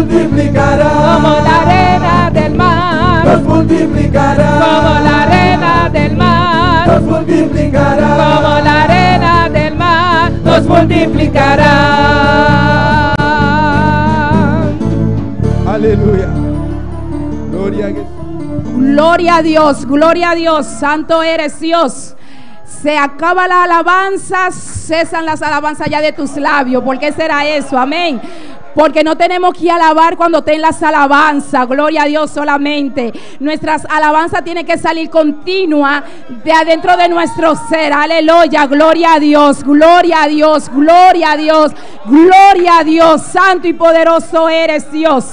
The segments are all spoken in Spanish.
multiplicará. como la arena del mar, Los multiplicará. como la arena del mar, Los multiplicará. como la arena del mar, nos multiplicará. Aleluya. Gloria a Jesús. Gloria a Dios, santo eres Dios. Se acaba la alabanza, cesan las alabanzas ya de tus labios. ¿Por qué será eso? Amén. Porque no tenemos que alabar cuando estén las alabanzas. Gloria a Dios solamente. Nuestras alabanzas tienen que salir continua de adentro de nuestro ser. Aleluya. Gloria a Dios. Gloria a Dios. Gloria a Dios. Gloria a Dios. Santo y poderoso eres Dios.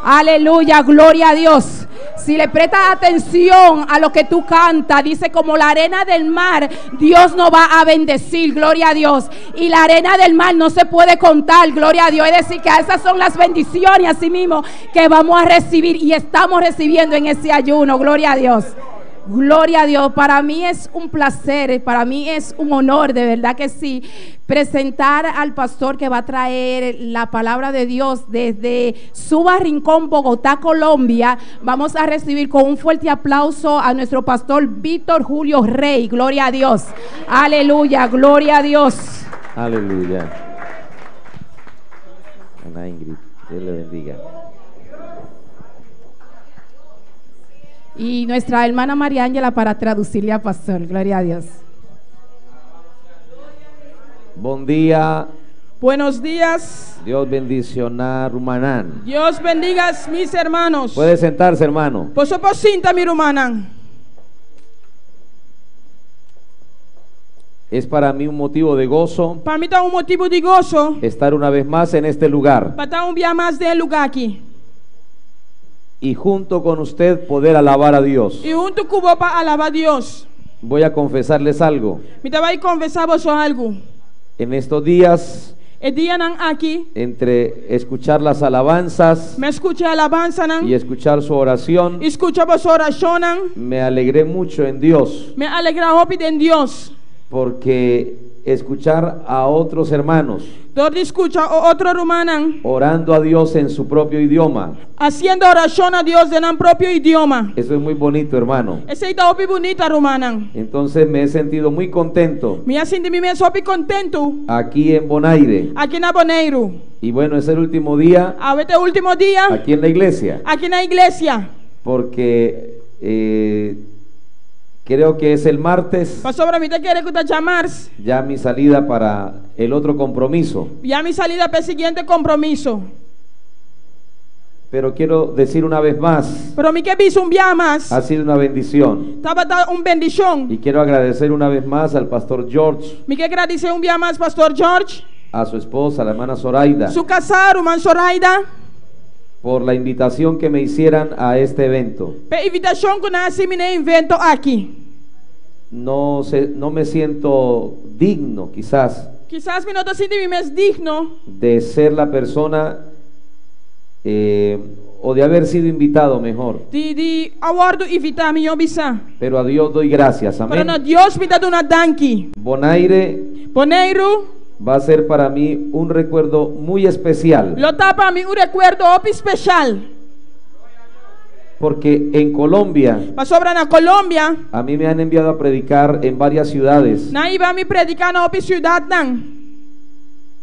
Aleluya. Gloria a Dios. Si le prestas atención a lo que tú cantas, dice como la arena del mar, Dios nos va a bendecir, gloria a Dios. Y la arena del mar no se puede contar, gloria a Dios. Es decir, que esas son las bendiciones así mismo que vamos a recibir y estamos recibiendo en ese ayuno, gloria a Dios. Gloria a Dios, para mí es un placer, para mí es un honor, de verdad que sí, presentar al pastor que va a traer la palabra de Dios desde Suba Rincón, Bogotá, Colombia. Vamos a recibir con un fuerte aplauso a nuestro pastor Víctor Julio Rey, gloria a Dios, aleluya, gloria a Dios. Aleluya. Ana Ingrid, Dios le bendiga. Y nuestra hermana María Ángela para traducirle al pastor, gloria a Dios. Buen día. Buenos días. Dios bendicionar rumanan. Dios bendiga mis hermanos. Puede sentarse, hermano. Poso posinta mi rumanan. Es para mí un motivo de gozo Para mí está un motivo de gozo estar una vez más en este lugar para estar un día más de lugar aquí. y junto con usted poder alabar a Dios. Y junto cubo para alabar a Dios. Voy a confesarles algo. Me te voy a conversar vos algo. En estos días, El día nan aquí, entre escuchar las alabanzas me escuché alabanza nan, y escuchar su oración, escucha vos oración nan, me alegré mucho en Dios, me alegra hopi en Dios. porque escuchar a otros hermanos Donde escucha otro rumanan orando a Dios en su propio idioma, haciendo oración a Dios en el propio idioma. eso es muy bonito, hermano. Ese está hopi bonita rumanan. Entonces me he sentido muy contento Me hace de mí me sopi contento aquí en Bonaire. aquí en Aboneiro. Y bueno, es el último día A este último día aquí en la iglesia, aquí en la iglesia. porque creo que es el martes Pastor, a mí te quiere que te llamas. ya mi salida para el otro compromiso. Ya mi salida para el siguiente compromiso. Pero quiero decir una vez más, Pero mi que visto un día más. ha sido una bendición. Estaba un bendición. Y quiero agradecer una vez más al pastor George, Mi que agradecer un día más, Pastor George. a su esposa, la hermana Zoraida, Su casar, Roman Zoraida. por la invitación que me hicieran a este evento. Pe invitación que nace mi evento aquí. No me siento digno, quizás, Quizás mi nota siente mi es digno de ser la persona o de haber sido invitado mejor. de awardo invitar mi bisa. Pero a Dios doy gracias, Pero amén. no Dios me da una danki. Bonaire Boneiro, va a ser para mí un recuerdo muy especial, lo tapa mi un recuerdo opi especial. porque en Colombia Pastor na Colombia, a mí me han enviado a predicar en varias ciudades, na iba mi predicar na opi ciudad nan.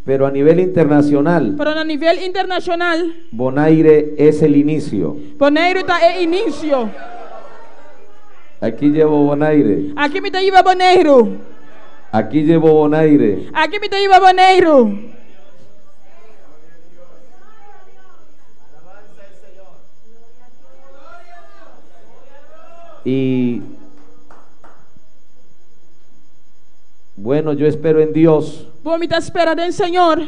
pero a nivel internacional, Pero a nivel internacional, Bonaire es el inicio. Boneiro está el inicio. Aquí llevo Bonaire, Aquí me te iba Boneiro. aquí llevo Bonaire. Aquí me te iba Boneiro. Y bueno, yo espero en Dios Vos me te espera del Señor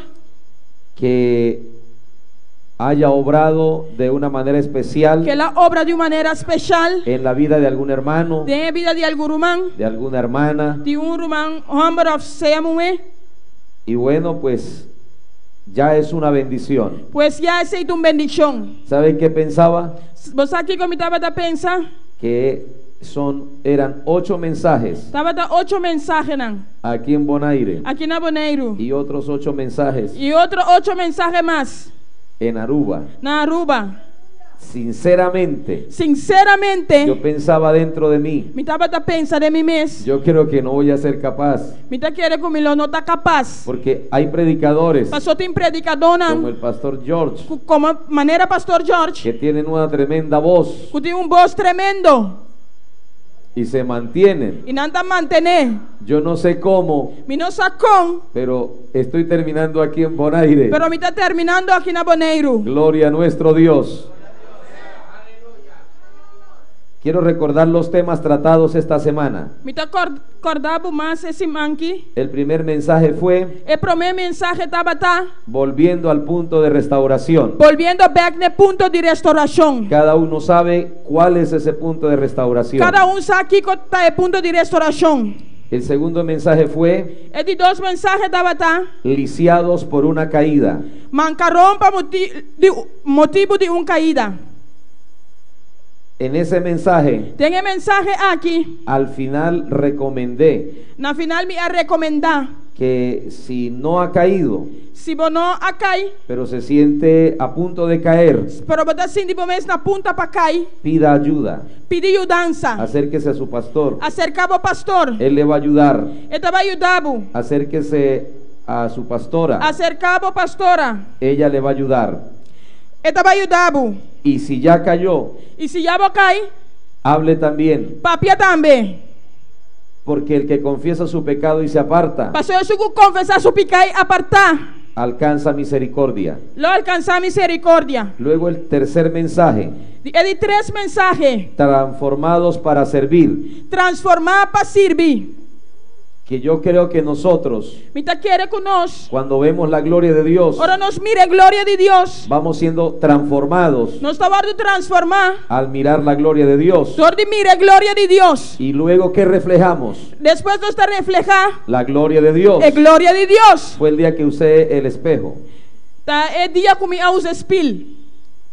que haya obrado de una manera especial que la obra de una manera especial en la vida de algún hermano, de la vida de algún rumán, de alguna hermana. de un rumán, hombre of Seamue, Y bueno, pues ya es una bendición. pues ya es una bendición. ¿Saben qué pensaba? Vos aquí como estaba de pensar, Que eran 8 mensajes estaba de 8 mensajes nan, aquí en Bonaire aquí en Aboneiro y otros 8 mensajes y otros 8 mensajes más en Aruba. na Aruba. Sinceramente, Sinceramente, yo pensaba dentro de mí, me estaba pensando de mí mismo. yo creo que no voy a ser capaz, Me está querendo que no está capaz. porque hay predicadores Pastor tem predicador como não, el pastor George como maneira pastor George, que tienen una tremenda voz que tem voz tremendo y se mantienen. e não está mantener. Yo no sé cómo, Me não sacou, pero estoy terminando aquí en Bonaire. pero me está terminando aqui na Bonaire. Gloria a nuestro Dios. Quiero recordar los temas tratados esta semana. Me está acordando mais esse manque. El primer mensaje fue O primeiro mensagem estava volviendo al punto de restauración. volviendo back no ponto de restauração. Cada uno sabe cuál es ese punto de restauración. Cada sabe aqui que está o ponto de restauração. El segundo mensaje fue E de dois mensagens estava lisiados por una caída. mancaron para motivo de caída. En ese mensaje, Tem mensagem aqui. al final recomendé Na final me a recomendar. que si no ha caído, Se você não cai, pero se siente a punto de caer, pero você sente mês na ponta para cair, pida ayuda. pedir ajudança. Acérquese a su pastor. Acercava o pastor. Él le va a ayudar. Ele vai ajudar. Acérquese a su pastora. Acercava a pastora. Ella le va a ayudar. Ele vai ajudar. Y si ya cayó, E se já cai, hable también. papia também. Porque el que confiesa su pecado y se aparta, Pastor, se confessar su pecado e apartar, alcanza misericordia. lo alcançar misericórdia. Luego el tercer mensaje, É de três mensagens. transformados para servir. Transformar para servir. Que yo creo que nosotros, Me está querendo conosco. cuando vemos la gloria de Dios, Ora nos mire a glória de Deus. vamos siendo transformados Nós estamos de transformar. al mirar la gloria de Dios. Só de mire a glória de Deus. Y luego, ¿qué reflejamos? Depois nós está reflejar La gloria de Dios. a glória de Deus. Fue el día que usé el espejo. Tá é dia como aos espil.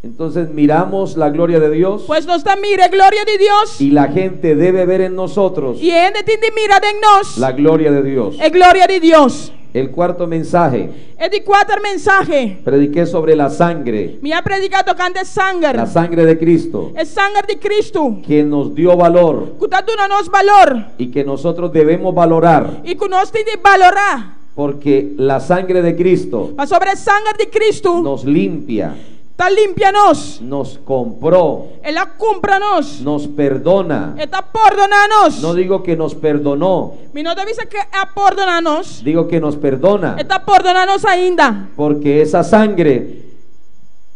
Entonces miramos la gloria de Dios Pois nós está mire a glória de Deus. y la gente debe ver en nosotros E ainda tem de mirar em nós la gloria de Dios. a glória de Deus. El cuarto mensaje, É de quatro mensagens. prediqué sobre la sangre, Me ha predicado tocante sangue. la sangre de Cristo, É sangue de Cristo. que nos dio valor Que está dando nos valor. y que nosotros debemos valorar, E que nós tem de valorar. porque la sangre de Cristo Mas sobre a sangue de Cristo, nos limpia, está limpia nós. nos compró, Ela compra nós. nos perdona. Está perdonar-nos. No digo que nos perdonó, Me não diz que é perdonar-nos. digo que nos perdona, Está perdonar-nos ainda. porque esa sangre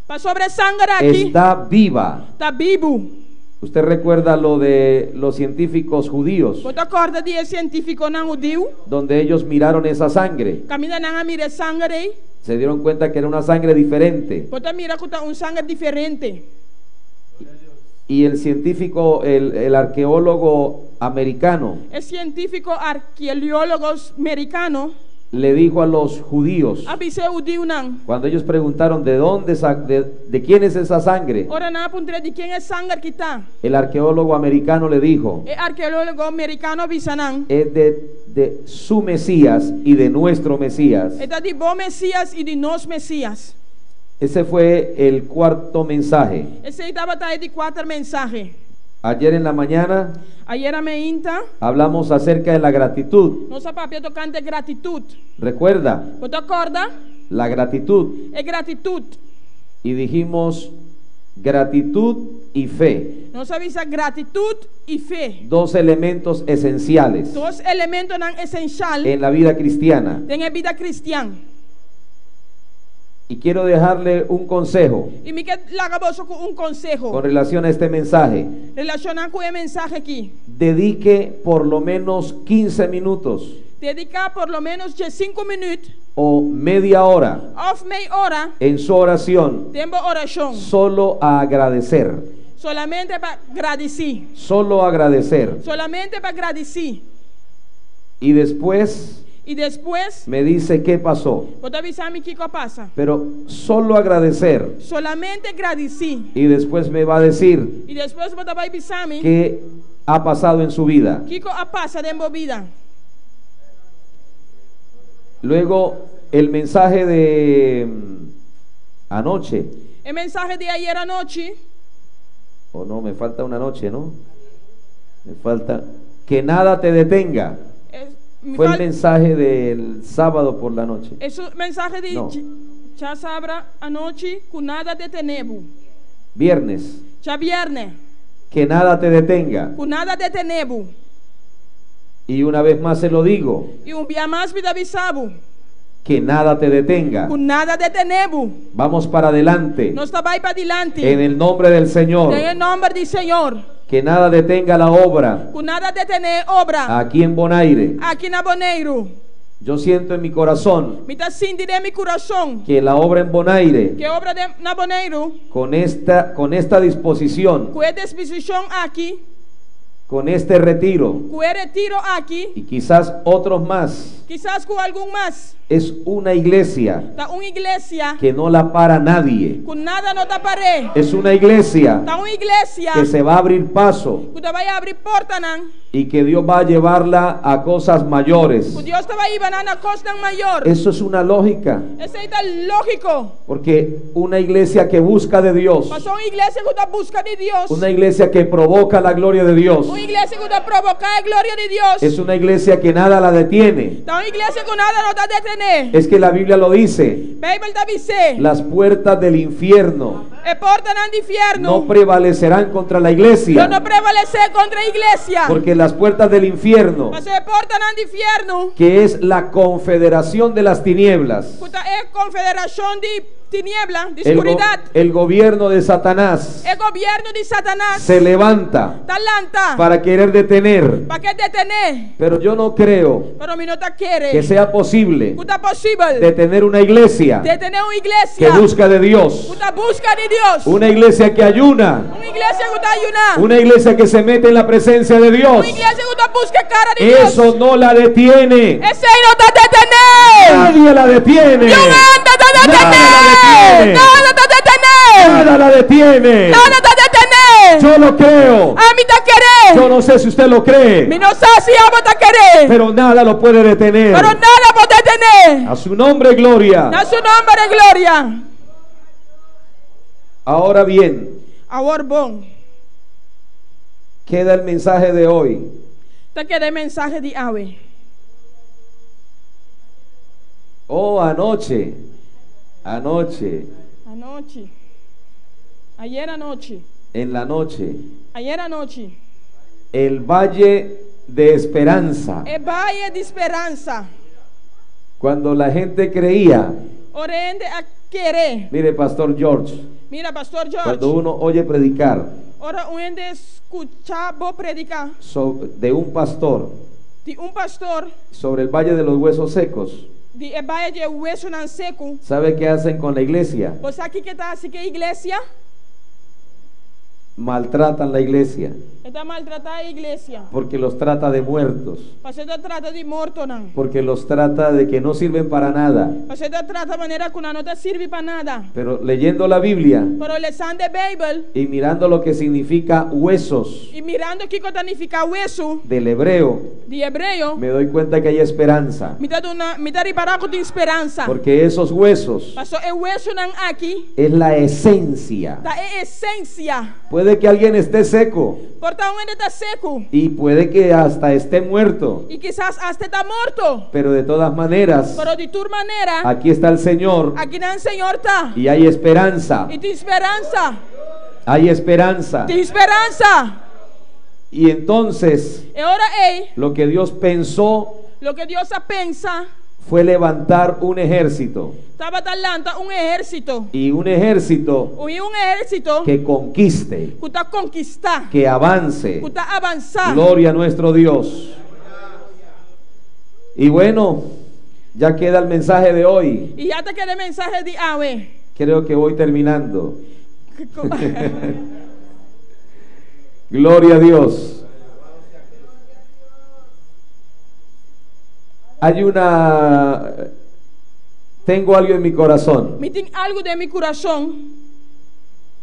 Mas sobre a sangue aqui, está viva. está vivo. Usted recuerda lo de los científicos judíos, Você acorda de científico não judeu? donde ellos miraron esa sangre, Camina não mira sangue aí. se dieron cuenta que era una sangre diferente. Você mira que está sangue diferente. Y el científico, el arqueólogo americano, O científico arqueólogo americano le dijo a los judíos, avisou judeu não. cuando ellos preguntaron de quién es esa sangre, Ora não apontou de quem é sangue que está. el arqueólogo americano le dijo, O arqueólogo americano avisa não. es de su Mesías y de nuestro Mesías. Está de bom Messias e de nós Messias. Ese fue el cuarto mensaje. Esse estava aí de quatro mensagens. Ayer en la mañana Ayer a meinta, hablamos acerca de la gratitud. nossa papel tocante gratitud. Recuerda, Você acorda? la gratitud. É gratitud. Y dijimos gratitud y fe. Nós avisa gratitud e fé. Dos elementos esenciales Dois elementos não essenciais en la vida cristiana. tem a vida cristã. Y quiero dejarle un consejo E me quer largar com conselho con relación a este mensaje. relacionado com o mensagem aqui. Dedique por lo menos 15 minutos Dedicar por lo menos de 5 minutos o media hora ou meia hora en su oración tempo oração. solo a agradecer. Solamente para agradecer. Solo agradecer. Solamente para agradecer. Y después E depois, me dice qué pasó. pode avisar-me o que passa. Pero solo agradecer. Solamente agradecer. Y después me va a decir E depois você vai avisar-me o qué ha pasado en su vida. que passa dentro da vida. Luego, el mensaje de Anoche. El mensaje de ayer anoche. O no, me falta una noche, ¿no? Me falta que nada te detenga. Fue el mensaje del sábado por la noche. Es un mensaje de No. ya sabra anoche con nada de tenebu. Viernes. Ya viernes Que nada te detenga. con nada de tenebu. Y una vez más se lo digo. Y un día más vida bisabu Que nada te detenga. con nada de tenebu. Vamos para adelante. No estaba ahí para adelante. En el nombre del Señor. En el nombre del Señor. Que nada detenga la obra. Con nada de tener obra. Aquí en Bonaire. Aquí en Aboneiro. Yo siento en mi corazón Me está sintiendo en mi corazón que la obra en Bonaire, que obra de Aboneiro, con esta disposición, con esta disposición aquí, con este retiro, con el retiro aquí, y quizás otros más, quizás con algún más, es una iglesia está una iglesia que no la para nadie. con nada no taparé. Es una iglesia Está una iglesia que se va a abrir paso que te vaya a abrir puertas, nan. y que Dios va a llevarla a cosas mayores. Que Dios te va a llevar a una cosa mayor. Eso es una lógica, Eso está lógico. porque una iglesia que busca de Dios, Pasó una iglesia que te busca de Dios. una iglesia que provoca la gloria de Dios, Una iglesia que te provoca la gloria de Dios. es una iglesia que nada la detiene. Está una iglesia que nada no te detener. Es que la Biblia lo dice, Bible te dice, las puertas del infierno el porta del infierno no prevalecerán contra la iglesia, no prevalece contra la iglesia. porque las puertas del infierno, Mas el porta del infierno que es la confederación de las tinieblas, que es confederación de tiniebla, de el, oscuridad. el gobierno de Satanás, El gobierno de Satanás se levanta talanta para querer detener. para que detener. Pero yo no creo Pero mi no te quiere. que sea posible Que está posible detener una iglesia detener una que iglesia busca de Dios, que te busca de Dios. una iglesia que ayuna, Una iglesia que te ayuda. una iglesia que se mete en la presencia de Dios. Una iglesia que te busca cara de Dios. Eso no la detiene. Ese no te detener. Nadie la detiene. Yo no te detener. Nada la detiene. Nada te detener. Nada la detiene. Nada te detener. Yo lo creo. A mí te querer. Yo no sé si usted lo cree, Mi no sé si amo te querer. pero nada lo puede detener. Pero nada puede detener. A su nombre, gloria. A su nombre de gloria. Ahora bien, Ahora bon. queda el mensaje de hoy. Te queda el mensaje de ave. Oh, anoche. Anoche. Anoche. Ayer anoche. En la noche. Ayer anoche. El Valle de Esperanza. El valle de esperanza. Cuando la gente creía. Orende a querer. Mire, Pastor George. Mira, Pastor George. Cuando uno oye predicar Ahora orende escuchar vos predicar de un pastor de un pastor sobre el Valle de los Huesos Secos, de el valle de hueso nan seco. ¿sabe qué hacen con la iglesia? Pues aquí que está así que iglesia Maltratan la iglesia está maltratada la iglesia. porque los trata de muertos, Pues se trata de muerto nan. porque los trata de que no sirven para nada. Pues se trata de manera que una no te sirve para nada. Pero leyendo la Biblia Pero le san de Bible y mirando lo que significa huesos y mirando qué significa hueso del hebreo, de hebreo, me doy cuenta que hay esperanza, mitad riparado de esperanza. porque esos huesos Pasó el hueso nan aquí, es la esencia. da esencia. Puede que alguien esté seco Porta un está seco y puede que hasta esté muerto, y quizás hasta está muerto. pero de todas maneras Pero de tu manera, aquí está el Señor aquí nan Señor está. y hay esperanza, Y tu esperanza, hay esperanza. tu esperanza. Y entonces Y ahora lo que Dios pensó lo que Dios piensa, fue levantar un ejército, estaba talanta un ejército. y un ejército Y un ejército que conquiste, que está conquistar, que avance. que está avanzar. Gloria a nuestro Dios. Y bueno, ya queda el mensaje de hoy. Y ya te queda el mensaje de ave. Creo que voy terminando. Gloria a Dios. Tengo algo en mi corazón, Me tiene algo de mi corazón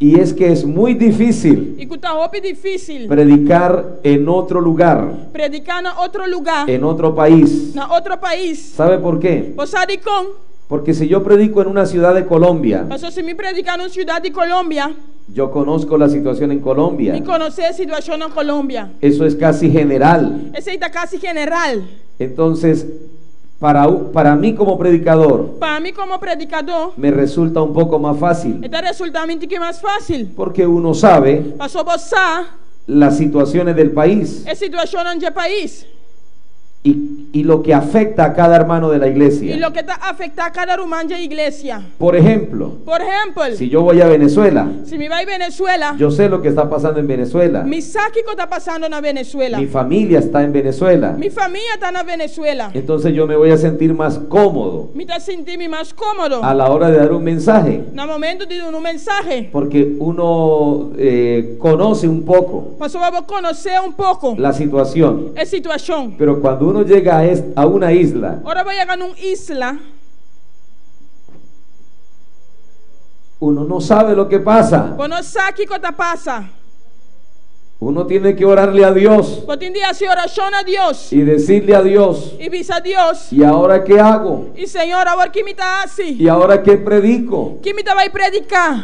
y es que es muy difícil y que está difícil predicar en otro lugar, predicar en otro lugar, en otro país. en otro país. ¿Sabe por qué? ¿Vos sabés con? Porque si yo predico en una ciudad de Colombia, Pastor, si me predica en una ciudad de Colombia, yo conozco la situación en Colombia. me conoce la situación en Colombia. Eso es casi general. Esa está casi general. Entonces, para mí como predicador, Para mí como predicador, me resulta un poco más fácil. esta resulta que más fácil. Porque uno sabe Pastor, vos sabes las situaciones del país la situación en el país y lo que afecta a cada hermano de la y iglesia. lo que afecta a cada hermano de la iglesia. Por ejemplo, Por ejemplo, si yo voy a Venezuela, si me voy a Venezuela, yo sé lo que está pasando en Venezuela. mi sabe que está pasando en Venezuela. Mi familia está en Venezuela. Mi familia está en Venezuela. Entonces yo me voy a sentir más cómodo Me está sentirme más cómodo a la hora de dar un mensaje. en el momento de dar un mensaje. Porque uno conoce un poco Pastor, vamos a conocer un poco la situación. la situación. Pero cuando uno llega a una isla, Ahora voy a llegar a una isla. uno no sabe lo que pasa. Vos no sabes qué cosa pasa. Uno tiene que orarle a Dios Vos tienes que hacer oración a Dios y decirle a Dios, y dice a Dios. ¿y ahora qué hago? Y Señor, ahora ¿qué me está haciendo? ¿Y ahora qué predico? ¿Qué me te va a predicar?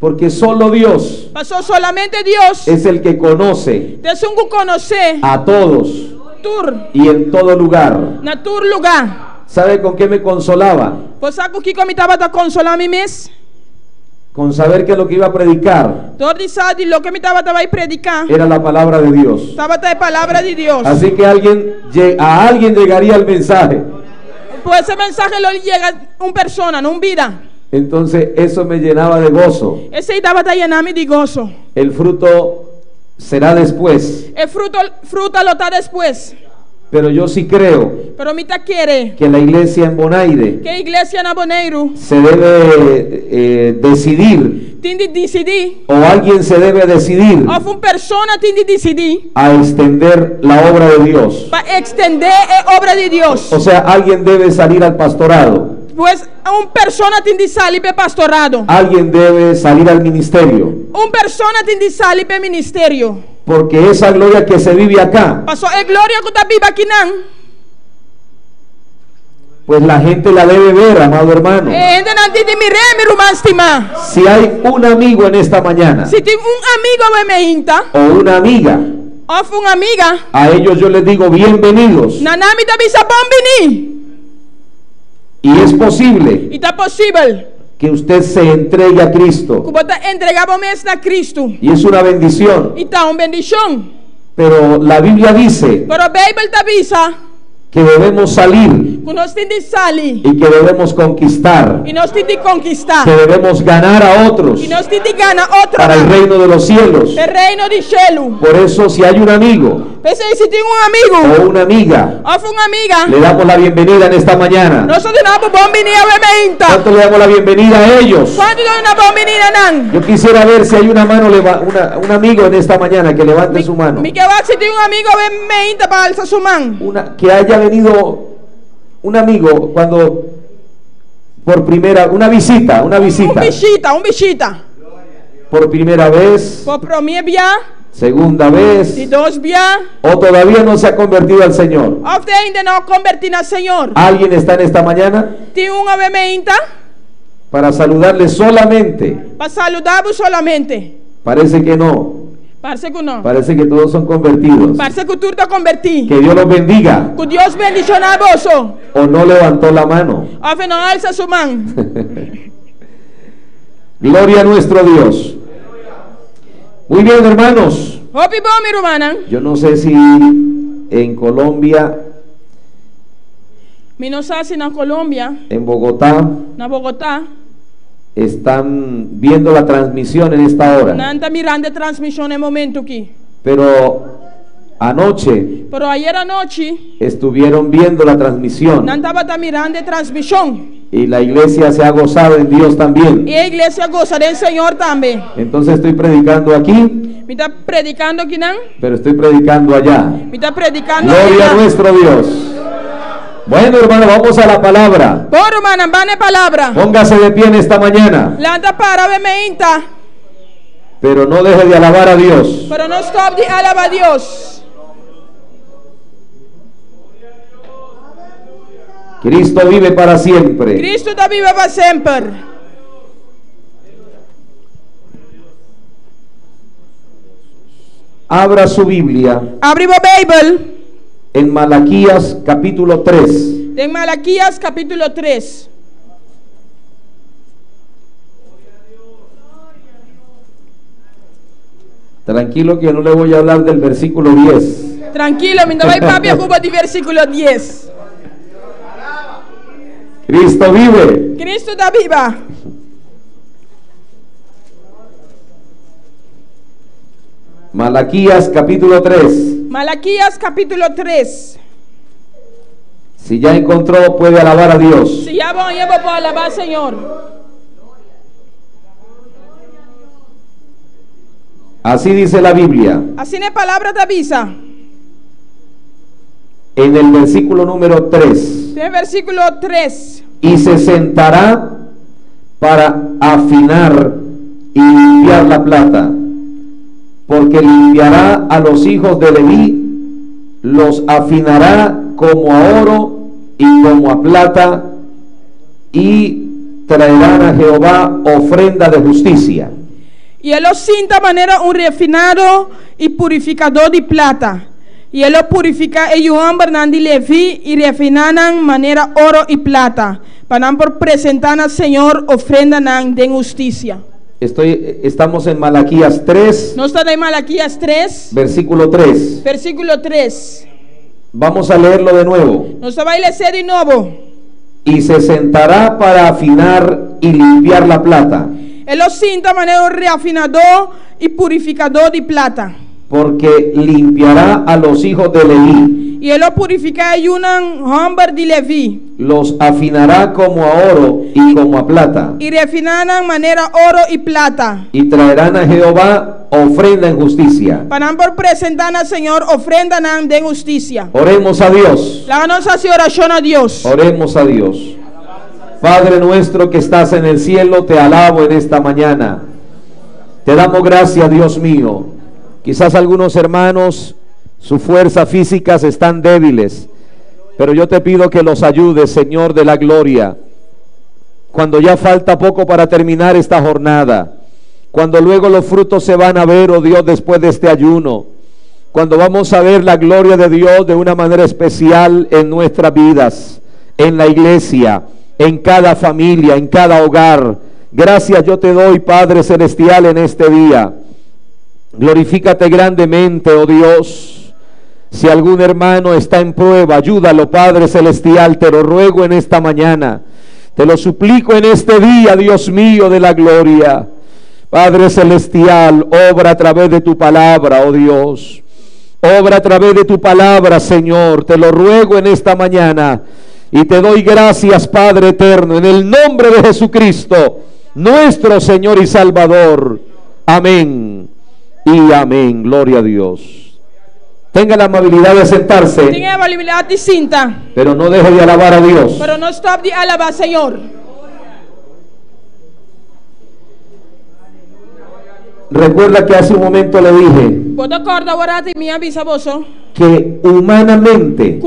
Porque solo Dios Pasó solamente Dios. es el que conoce Es un que conoce a todos tur y en todo lugar. na tur lugar. ¿Sabe con qué me consolaba? Vos sabes que me estaba a consolar a mí mismo. Con saber que lo que iba a predicar Todo sabe lo que me estaba a predicar. era la palabra de Dios. Estaba la palabra de Dios. Así que a alguien llegaría el mensaje. Pues ese mensaje lo llega a una persona, no una vida. Entonces eso me llenaba de gozo. Ese estaba a llenarme de gozo. El fruto será después. El fruto lo está después. Pero yo sí creo Pero mi ta quiere que la iglesia en Bonaire que iglesia en Aboneiro se debe decidir, tiene que decidir, o alguien se debe decidir o una persona tiene que decidir a extender la obra de Dios. para extender la obra de Dios. O sea, alguien debe salir al pastorado. Pues una persona tiene que salir para pastorado. Alguien debe salir al ministerio. Una persona tiene que salir para ministerio. Porque esa gloria que se vive acá, Pasó es gloria que está viva aquí, nan. pues la gente la debe ver, amado hermano. Gente no tiene mi re, mi romanstima. Si hay un amigo en esta mañana Si tiene un amigo me inta, o una amiga, o una amiga, a ellos yo les digo bienvenidos. nanami te avisa bombini. Y es posible Y está posible que usted se entregue a Cristo. que vos entregamos a Cristo. Y es una bendición. Y está una bendición. Pero la Biblia dice Pero Bible te avisa que debemos salir que nos tiene que salir y que debemos conquistar, y nos tiene que conquistar. que debemos ganar a otros Y nos tiene que ganar otro para el reino de los cielos. el reino de cielo. Por eso, si hay un amigo Pues si tiene un amigo o una amiga, o una amiga, le damos la bienvenida en esta mañana. nosotros damos bombini a Bemeita. ¿Cuánto le damos la bienvenida a ellos? ¿Cuánto damos una bombini a nan? Yo quisiera ver si hay una mano, un amigo en esta mañana que levante su mano. Mi que va si tiene un amigo Bemeita para alzar su mano. Que haya venido un amigo cuando por una visita, Un visita. por primera vez, Por premier bien, segunda vez, y dos bien, o todavía no se ha convertido al Señor. of the ainda no convertir al Señor. ¿Alguien está en esta mañana Tiene un Bemeita para saludarle solamente? para saludar solamente. Parece que no. Parece que no. Parece que todos son convertidos. Parece que tú te convertí. Que Dios los bendiga. Que Dios bendiga a vos. O no levantó la mano. O no alza su mano. Gloria a nuestro Dios. Muy bien, hermanos. Hopi bo mi rumana. Yo no sé si en Colombia, Mi no sé si en Colombia, en Bogotá, en Bogotá, están viendo la transmisión en esta hora. no está mirando transmisión en el momento aquí. Pero anoche Pero ayer anoche, estuvieron viendo la transmisión. no estaba mirando transmisión. Y la iglesia se ha gozado en Dios también. Y la iglesia goza del Señor también. Entonces estoy predicando aquí, Me está predicando aquí, ¿no? pero estoy predicando allá. Me está predicando Gloria a allá. nuestro Dios. Bueno, hermano, vamos a la palabra. Por hermana, vane palabra. Póngase de pie en esta mañana, Lanta para Bemeita. pero no deje de alabar a Dios. Pero no stop de alabar a Dios. Cristo vive para siempre. Cristo está vivo para siempre. Abra su Biblia Abre a Bíblia en Malaquías capítulo 3. en Malaquías capítulo 3. Tranquilo que yo no le voy a hablar del versículo 10. Tranquilo, me vai papi a Cuba de versículo 10. Cristo vive. Cristo está viva. Malaquías capítulo 3. Malaquías capítulo 3. Si ya encontró, puede alabar a Dios. Si ya van, llevo para alabar al Señor. Así dice la Biblia. Así es palabra de avisa. En el versículo número 3. En versículo 3. Y se sentará para afinar y limpiar la plata, porque limpiará a los hijos de Leví, los afinará como a oro y como a plata, y traerán a Jehová ofrenda de justicia. Y él lo cinta manera un refinado y purificador de plata. Y él lo purifica ellos Bernán de Leví y refinan manera oro y plata. Para por presentar al Señor ofrenda de justicia. Estamos en Malaquías 3. ¿No está en Malaquías 3? Versículo 3. Versículo 3. Vamos a leerlo de nuevo. ¿No se va a leer de nuevo? Y se sentará para afinar y limpiar la plata. Él lo cinta manera un reafinador y purificador de plata. Porque limpiará a los hijos de Leví. Y él lo purifica y un hombre de Leví. Los afinará como a oro y como a plata. Y refinan manera oro y plata. Y traerán a Jehová ofrenda en justicia. Para por presentar al Señor ofrenda de justicia. Oremos a Dios. La nuestra oración a Dios. Oremos a Dios. Padre nuestro que estás en el cielo, te alabo en esta mañana. Te damos gracias, Dios mío. Quizás algunos hermanos, sus fuerzas físicas están débiles, pero yo te pido que los ayudes, Señor de la gloria. Cuando ya falta poco para terminar esta jornada, cuando luego los frutos se van a ver, oh Dios, después de este ayuno, cuando vamos a ver la gloria de Dios de una manera especial en nuestras vidas, en la iglesia, en cada familia, en cada hogar. Gracias yo te doy, Padre Celestial, en este día. Glorifícate grandemente, oh Dios. Si algún hermano está en prueba, ayúdalo, Padre Celestial, te lo ruego en esta mañana. Te lo suplico en este día, Dios mío de la gloria. Padre Celestial, obra a través de tu palabra, oh Dios. Obra a través de tu palabra, Señor. Te lo ruego en esta mañana. Y te doy gracias, Padre eterno, en el nombre de Jesucristo, nuestro Señor y Salvador. Amén y amén. Gloria a Dios. Tenga la amabilidad de sentarse. Tenga la amabilidad de cinta. Pero no deje de alabar a Dios. Pero no stop de alabar, Señor. Recuerda que hace un momento le dije que humanamente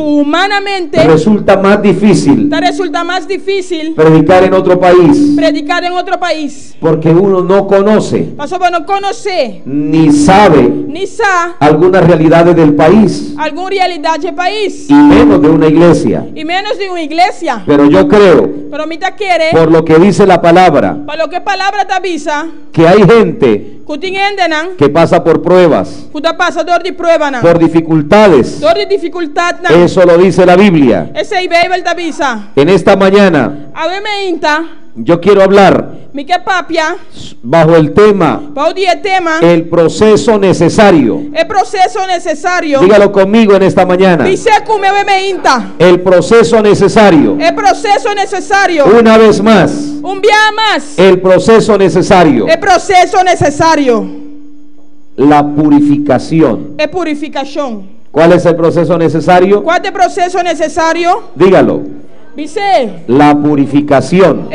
resulta más difícil predicar en otro país, porque uno no conoce ni sabe algunas realidades del país, y menos de una iglesia. Pero yo creo, por lo que dice la palabra, que hay gente que pasa por pruebas, por dificultades. Eso lo dice la Biblia. En esta mañana yo quiero hablar bajo el tema el proceso necesario. Dígalo conmigo en esta mañana. El proceso necesario. Una vez más. El proceso necesario. La purificación. ¿Cuál es el proceso necesario? Dígalo. La purificación.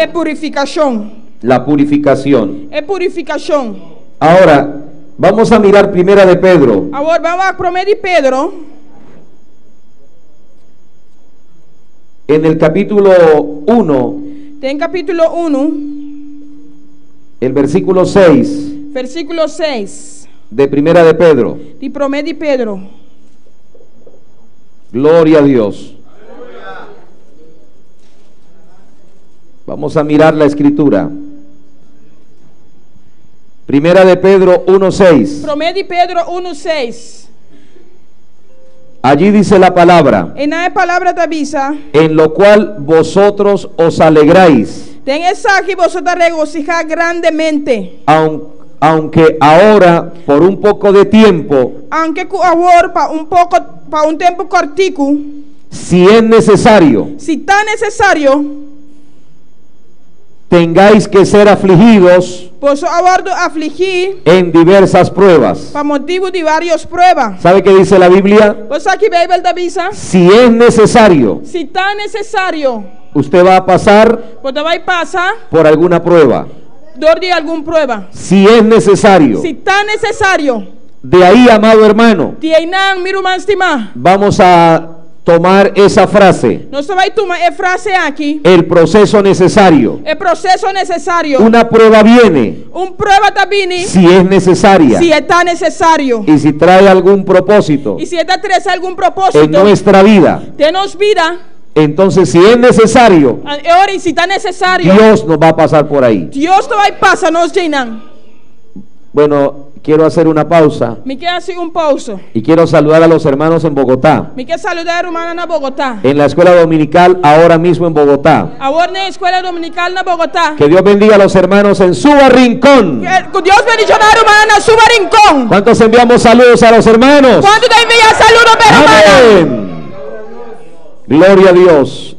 La purificación. Ahora, vamos a mirar primera de Pedro. en el capítulo 1, Tem capítulo 1, el versículo 6 versículo 6, de Primera de Pedro. de 1 de Pedro. Gloria a Dios. Vamos a mirar la escritura. Primera de Pedro 1:6. 1 de Pedro 1, 6. Allí dice la palabra, E na palavra da bisa, en lo cual vosotros os alegráis, tem essa que vosotros regocijar grandemente, aunque ahora por un poco de tiempo, aunque com agora para um tempo cortico, si es necesario, se está necessário, tengáis que ser afligidos posso agora afligir en diversas pruebas. para motivo de várias pruebas. ¿Sabe qué dice la Biblia? Você aqui Bíblia da bisa, Si es necesario, se está necessário, usted va a pasar você vai passar por alguna prueba. dor de alguma prova. Si es necesario. Se está necessário, De ahí, amado hermano, de aí não miro mais estimar. vamos a tomar esa frase, Nós vai tomar a frase aqui, el proceso necesario. é processo necessário. Una prueba viene Prova está vindo, si es necesaria se está necessário. y si trae algún propósito E se está traz algum en propósito, nuestra vida. temos vida. Entonces, si es necesario, Ora, se está necessário, Dios nos va a pasar por ahí. Deus vai passar nos llenando. Bueno, quiero hacer una pausa Me quer assim pausa. y quiero saludar a los hermanos en Bogotá, Me quer saludar a irmã na Bogotá. en la escuela dominical, ahora mismo en Bogotá. Agora na escola dominical na Bogotá. Que Dios bendiga a los hermanos en Suba Rincón. Que Deus bendiga a irmã na sua rincón. ¿Cuántos enviamos saludos a los hermanos? Quando te envia saludo para irmã. Amén. Gloria a Dios.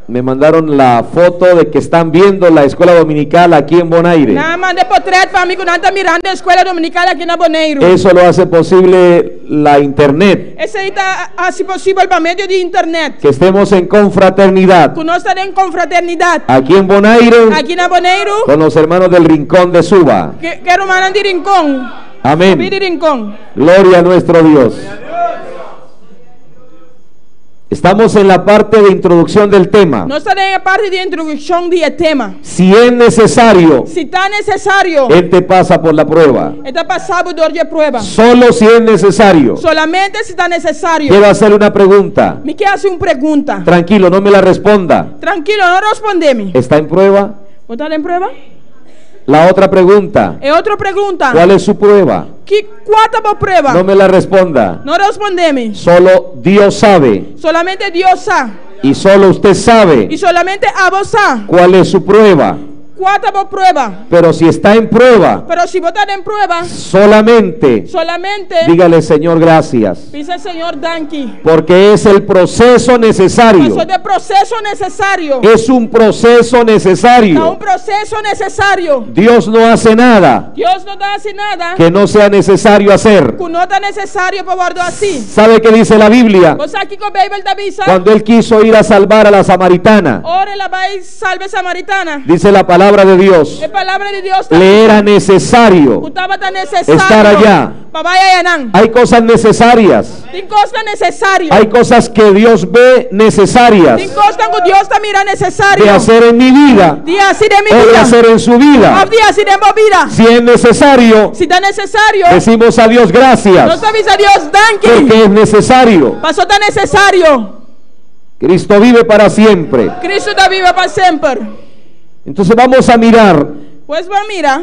Me mandaron la foto de que están viendo la escuela dominical aquí en Bonaire. Na mande portrait para amigo na tá mirando a escola dominical aqui na Bonaire. Eso lo hace posible la internet. Esse aí tá assim possível por meio de internet. Que estemos en confraternidad Que nós estaremos com fraternidade. aquí en Bonaire Aqui na Bonaire, con los hermanos del Rincón de Suba. que irmã de rincón. De Amén. rincón. Gloria a nuestro Dios. Estamos en la parte de introducción del tema. Nós estaremos a parte de introdução de tema. Si es necesario, Se está necessário, Él te pasa por la prueba. está passado dor de prova. Solo si es necesario. Solamente se está necessário. Quiero hacerle una pregunta. Me quer fazer uma pergunta. Tranquilo, no me la responda. Tranquilo, não responde-me. ¿Está en prueba? Botar em prova? La otra pregunta. É outra pergunta. ¿Cuál es su prueba? Qual é a prova? No me la responda. Não responde-me. Solo Dios sabe Solamente Deus sabe. y solo usted sabe E solamente a você sabe. cuál es su prueba. Qual é a prova? Pero si está en prueba, Pero se botar em prova, solamente solamente dígale, Señor, gracias. dice Senhor, danke. Porque es el proceso necesario. Passou de processo necessário. Es un proceso É um necesario. processo necessário. Dios no hace nada Deus não dá assim nada que no sea necesario hacer. que não está necessário para guardar assim. ¿Sabe qué dice la Biblia? Você aqui com a Bíblia da Bisa, Cuando él quiso ir a salvar a la samaritana, ora ela vai salve samaritana. dice la palabra de Dios, A palavra de Deus le era necesario. estava tan necessário Estar allá. para vai allá. Hay cosas necesarias. Tem coisa necessário. Hay cosas que Dios ve necesarias Tem coisa que Deus está mirando necessário. de hacer en mi vida De assim de minha o de vida. hacer en su vida. De assim de minha vida. Si es necesario, Se está necessário, decimos a Dios nós gracias, avisa a Deus, danke. porque es necesario. Passou tá necessário. Cristo vive para siempre. Cristo está vivo para sempre. Entonces vamos a mirar Pois vamos mirar.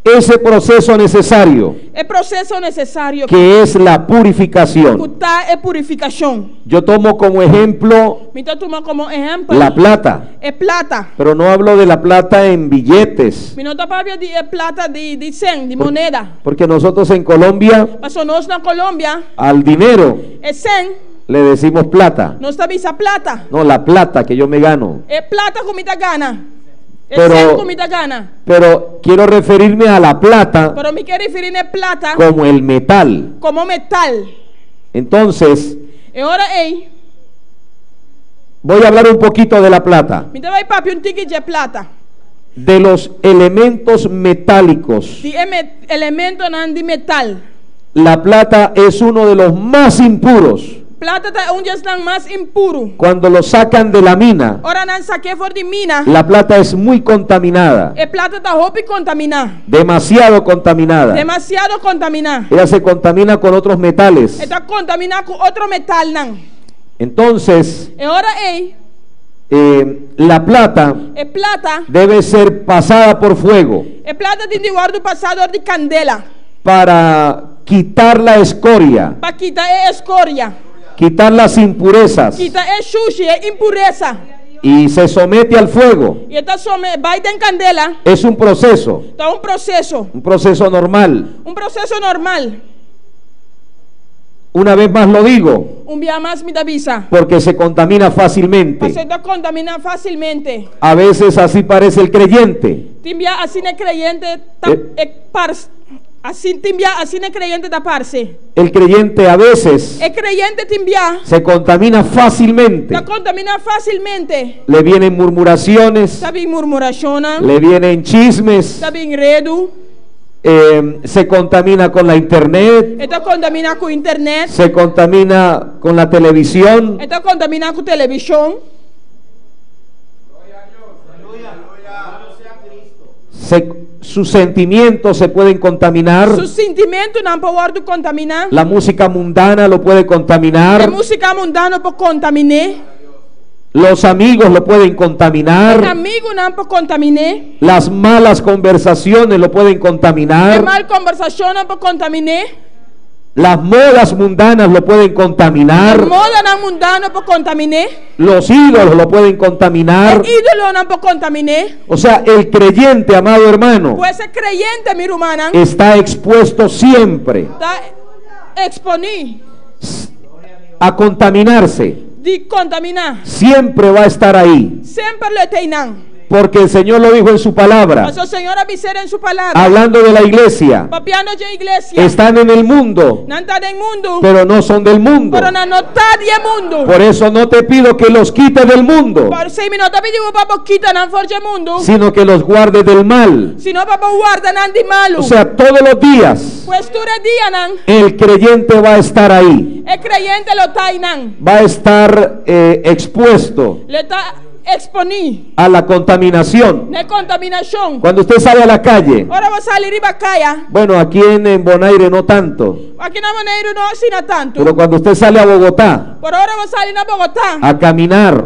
ese proceso necesario É processo necessário que es la purificación. que é purificação. Yo tomo como ejemplo Me está tomando como exemplo. la plata, É plata. pero no hablo de la plata en billetes, Me não está para de plata de 100, de moneda. porque nosotros en Colombia Passou nós na Colômbia, al dinero é 100, le decimos plata. nós está visa plata. No, la plata que yo me gano. É plata com muita gana. É Pero- 100 com muita gana. Pero quiero referirme a la plata Pero me quero referir a plata como el metal. como metal. Entonces, E ora ei, voy a hablar un poquito de la plata, me vai papi um tique de plata. de los elementos metálicos. De elemento não de metal. La plata es uno de los más impuros. Plata ta onde estão mais impuro. Cuando lo sacan de la mina, Ora nan saque for de mina. la plata es muy contaminada, E plata ta hopi contamina. demasiado contaminada. Demasiado contamina. Ella se contamina con otros metales. E ta contamina com outro metal nan. Entonces, E ora ei, la plata e plata, debe ser pasada por fuego e plata de guardo passador de candela. para quitar la escoria, Para quitar a escória, quitar las impurezas, quitar a sushi, a impureza. y se somete al fuego. E tá vai em candela, Es un proceso normal. um processo normal. Una vez más lo digo, Dia mais me dá visa. porque se contamina fácilmente. Você tá contamina facilmente. A veces así parece el creyente. Timbia assim é creyente, assim timbia assim é creyente da parce. El creyente a veces É creyente timbia, se contamina fácilmente. tá contamina facilmente. Le vienen murmuraciones, Tá bem murmuração, le vienen chismes, tá bem enredo, se contamina con la internet, e tá contamina com internet, se contamina con la televisión, e tá contamina com televisão. sus sentimientos se pueden contaminar, Su sentimento não pode contaminar. la música mundana lo puede A contaminar, música mundana pode contaminar. los amigos lo pueden O contaminar, amigo não pode contaminar. las malas conversaciones lo pueden A contaminar, mal conversação não pode contaminar. las modas mundanas lo pueden A contaminar, moda não mundana pode contaminar. los ídolos lo pueden contaminar. O ídolo não pode contaminar. O sea, el creyente, amado hermano, Pois é creyente, meu irmão, está expuesto siempre está exponível a contaminarse. de contaminar. Siempre va a estar ahí, Sempre le tem. porque el Señor lo dijo en su palabra, Mas o Senhor avisou em sua palavra. hablando de la iglesia. Papiando de igreja. Están en el mundo, Não está no mundo, pero no son del mundo. pero não está de mundo. Por eso no te pido que los quites del mundo, Por 6 minutos pediu para quita não for de mundo. sino que los guardes del mal. Se não para guarda não de malo. O sea, todos los días Pues todo dia não. el creyente va a estar ahí, É creyente lo está não. va a estar expuesto Le está exponível a la contaminación. na contaminação. Cuando usted sale a la calle, Ora você sair para caia. bueno, aquí en Bonaire no tanto, Aqui na Maneiro não assina tanto. pero cuando usted sale a Bogotá Por hora você sair na Bogotá. a caminar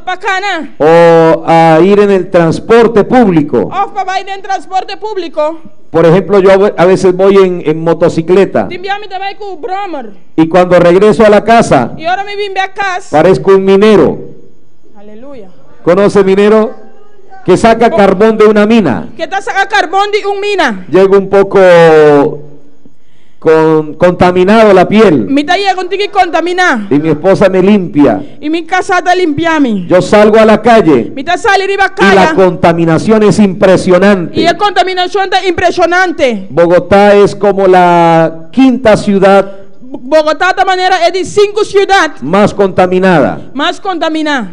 Para cana. o a ir en el transporte público, Ou para ir em transporte público. por ejemplo, yo a veces voy en motocicleta Timbiami também com o Bromer. y cuando regreso a la casa E ora me vim para casa. parezco un minero. Aleluia. ¿Conoce minero? Que saca carbón de una mina. Que está sacando carbón de mina. Llego un poco contaminado la piel Me está llegando que contaminar. y mi esposa me limpia. E mi casa está limpiami. Yo salgo a la calle Me está salindo para y la caia. contaminación es impresionante. E a contaminação está impressionante. Bogotá es como la quinta ciudad Bogotá da maneira é de 5 cidades más contaminada. mais contaminadas.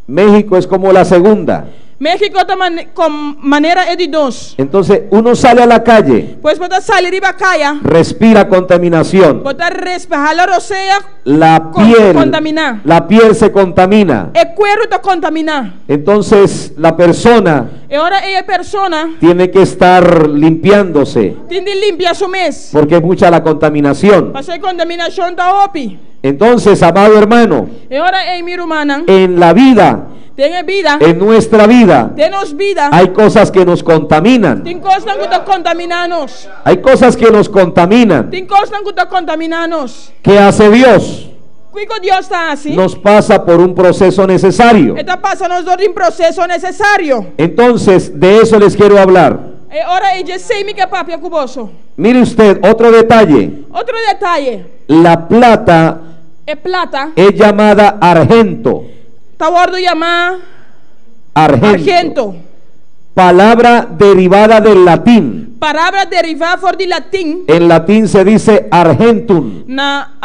México es como la segunda. México da maneira é de 2. Entonces uno sale a la calle, Pois pode sair para caia. respira contaminación. Pode respirar a roceia. La Contaminar. piel se contamina. O cuero está contaminado. Entonces la persona E ora a persona tiene que estar limpiándose tem de limpar seu mês. porque es mucha la contaminación. Para a contaminação está opi. Entonces, amado hermano, E ora mi irmã, en la vida, tem vida, en nuestra vida, temos vida. hay cosas que nos contaminan. Tem coisas que estão contaminados. Hay cosas que nos contaminan. Tem coisas que estão contaminados. ¿Qué hace Dios? Cuico Deus está assim. Nos pasa por un proceso necesario. Está passando um processo necessário. Entonces, de eso les quiero hablar. E ora eu sei que papi é cuboso. Mire usted, otro detalle. Outro detalhe. La plata É plata. es llamada argento. Está gordo chamar Argento. argento. Palabra derivada del latín. Palavra derivada for de latim. En latín se dice argentum. Na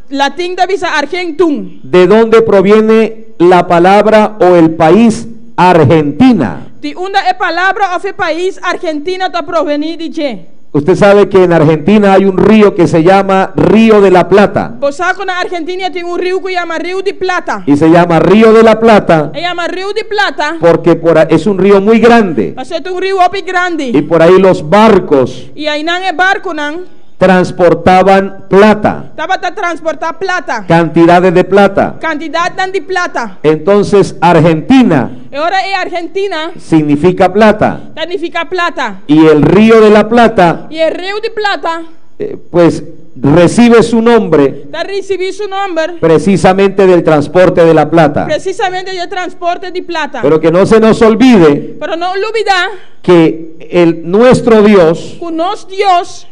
latim da visa argentum. ¿De dónde proviene la palabra o el país Argentina? De onde é palavra of país Argentina está provenir de je. Usted sabe que en Argentina hay un río que se llama Río de la Plata. Você sabe que na Argentina tem rio que chama Rio de Plata. Y se llama Río de la Plata Chama Rio de Plata. porque es un río muy grande. Você tem rio bem grande. Y por ahí los barcos E aí não é barco não. transportaban plata, Tava a transportar plata. cantidades de plata. Quantidade de plata. Entonces Argentina E ora é Argentina. significa plata. Significa plata. Y el Río de la Plata, E o Rio de Plata pues recibe su nombre está recebido su nombre precisamente del transporte de la plata. precisamente de transporte de plata. Pero que no se nos olvide Pero no olvidar que nuestro Dios que nosso Deus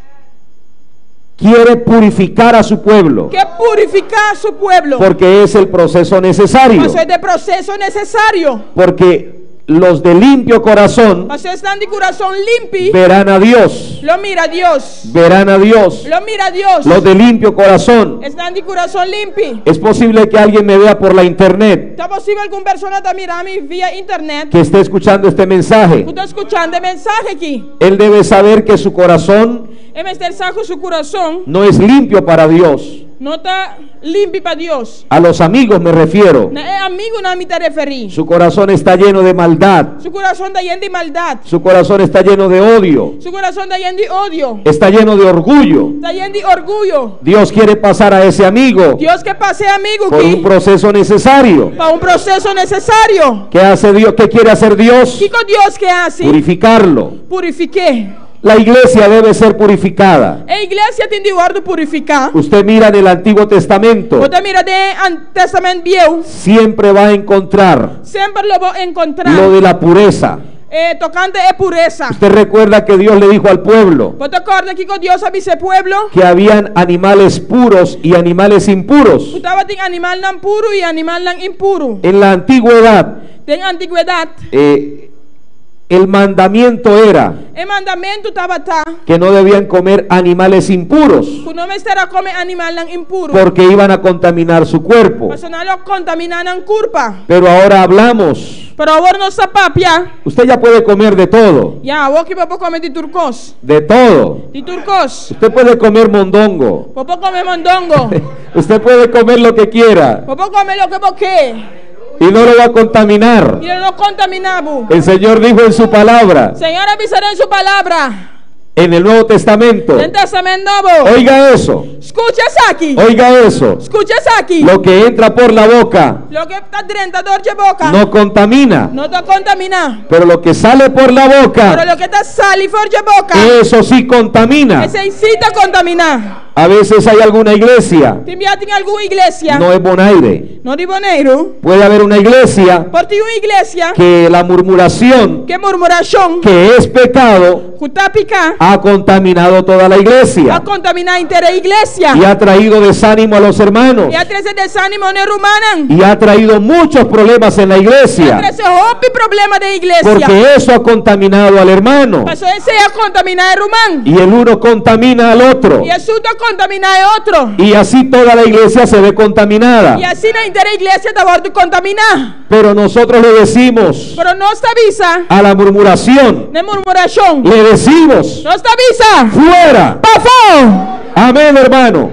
quiere purificar a su pueblo, quer purificar su pueblo. porque es el proceso necesario. Mas é de processo necessário. Porque los de limpio corazón Mas estão de coração limpo. verán a Dios, Lo mira Deus. verán a Dios. Lo mira Deus. Los de limpio corazón. Estão de coração limpo. Es posible que alguien me vea por la internet, Está possível alguma pessoa está mirando via internet. que esté escuchando este mensaje. Estou escutando a mensagem aqui. Él debe saber que su corazón É mensagem que seu coração no es limpio para Dios. não está limpo para Deus. A los amigos me refiero. Não é amigo, não me está referindo. Su corazón está lleno de maldad. Su coração está lleno de maldade. Su corazón está lleno de odio. Su coração está lleno de odio. Está lleno de orgullo. Está lleno de orgulho. Dios quiere pasar a ese amigo Deus quer passar amigo por un aqui proceso necesario. para processo necessário. ¿Qué hace Dios? ¿Qué quiere hacer Dios? Que Deus quer assim? Purificarlo. Purifique. La iglesia debe ser purificada. A igreja tem de ordem purificar. Usted mira en el Antiguo Testamento, Você mira de Testamento Viejo, siempre va a encontrar sempre lo vou encontrar. lo de la pureza. Tocante é pureza. Usted recuerda que Dios le dijo al pueblo Você acorda que Deus avisa o pueblo? que habían animales puros y animales impuros. Estava tem animal não puro e animal não impuro. En la antigüedad, Tem antiguidade. el mandamiento era O mandamento estava tá. que no debían comer animales impuros Que não estará comer animal não impuro. porque iban a contaminar su cuerpo. Mas não lo contaminan en culpa. Pero ahora hablamos, Pero ahora no se papia. usted ya puede comer de todo, Ya, vos que puedo comer de turcos. de todo. De turcos. Usted puede comer mondongo, Puedo comer mondongo. usted puede comer lo que quiera Puedo comer lo que vos querés. y no lo va a contaminar. Y no contaminamos. El Señor dijo en su palabra, Señor avisará en su palabra. en el Nuevo Testamento, En Testamento Nuevo. oiga eso, Escucha aquí. oiga eso, Escucha aquí. lo que entra por la boca Lo que está dentro de boca. no contamina, No te contamina. pero lo que sale por la Pero boca, lo que está sale fuera de boca. eso sí contamina. Ese incita a contaminar. A veces hay alguna iglesia, Te enviaste en alguna iglesia. no es Bonaire, No de Bonaire. puede haber una iglesia Por ti una iglesia. que la murmuración, Que murmuración. que es pecado, Que está pica. ha contaminado toda la A iglesia contaminar entera iglesia. y ha traído desánimo a los hermanos Y a traer desánimo en el humano. y ha traído muchos problemas en la Y a iglesia traer problema de iglesia. porque eso ha contaminado al hermano Pasó ese a contaminar el humano. y el uno contamina al otro Y eso está contaminar el otro. y así toda la iglesia se ve contaminada. Y así la entera iglesia está a contaminar. Pero nosotros le decimos Pero no está avisa a la murmuración, de murmuración. le decimos No está avisa. fuera. ¡Pafo! Amén, hermano.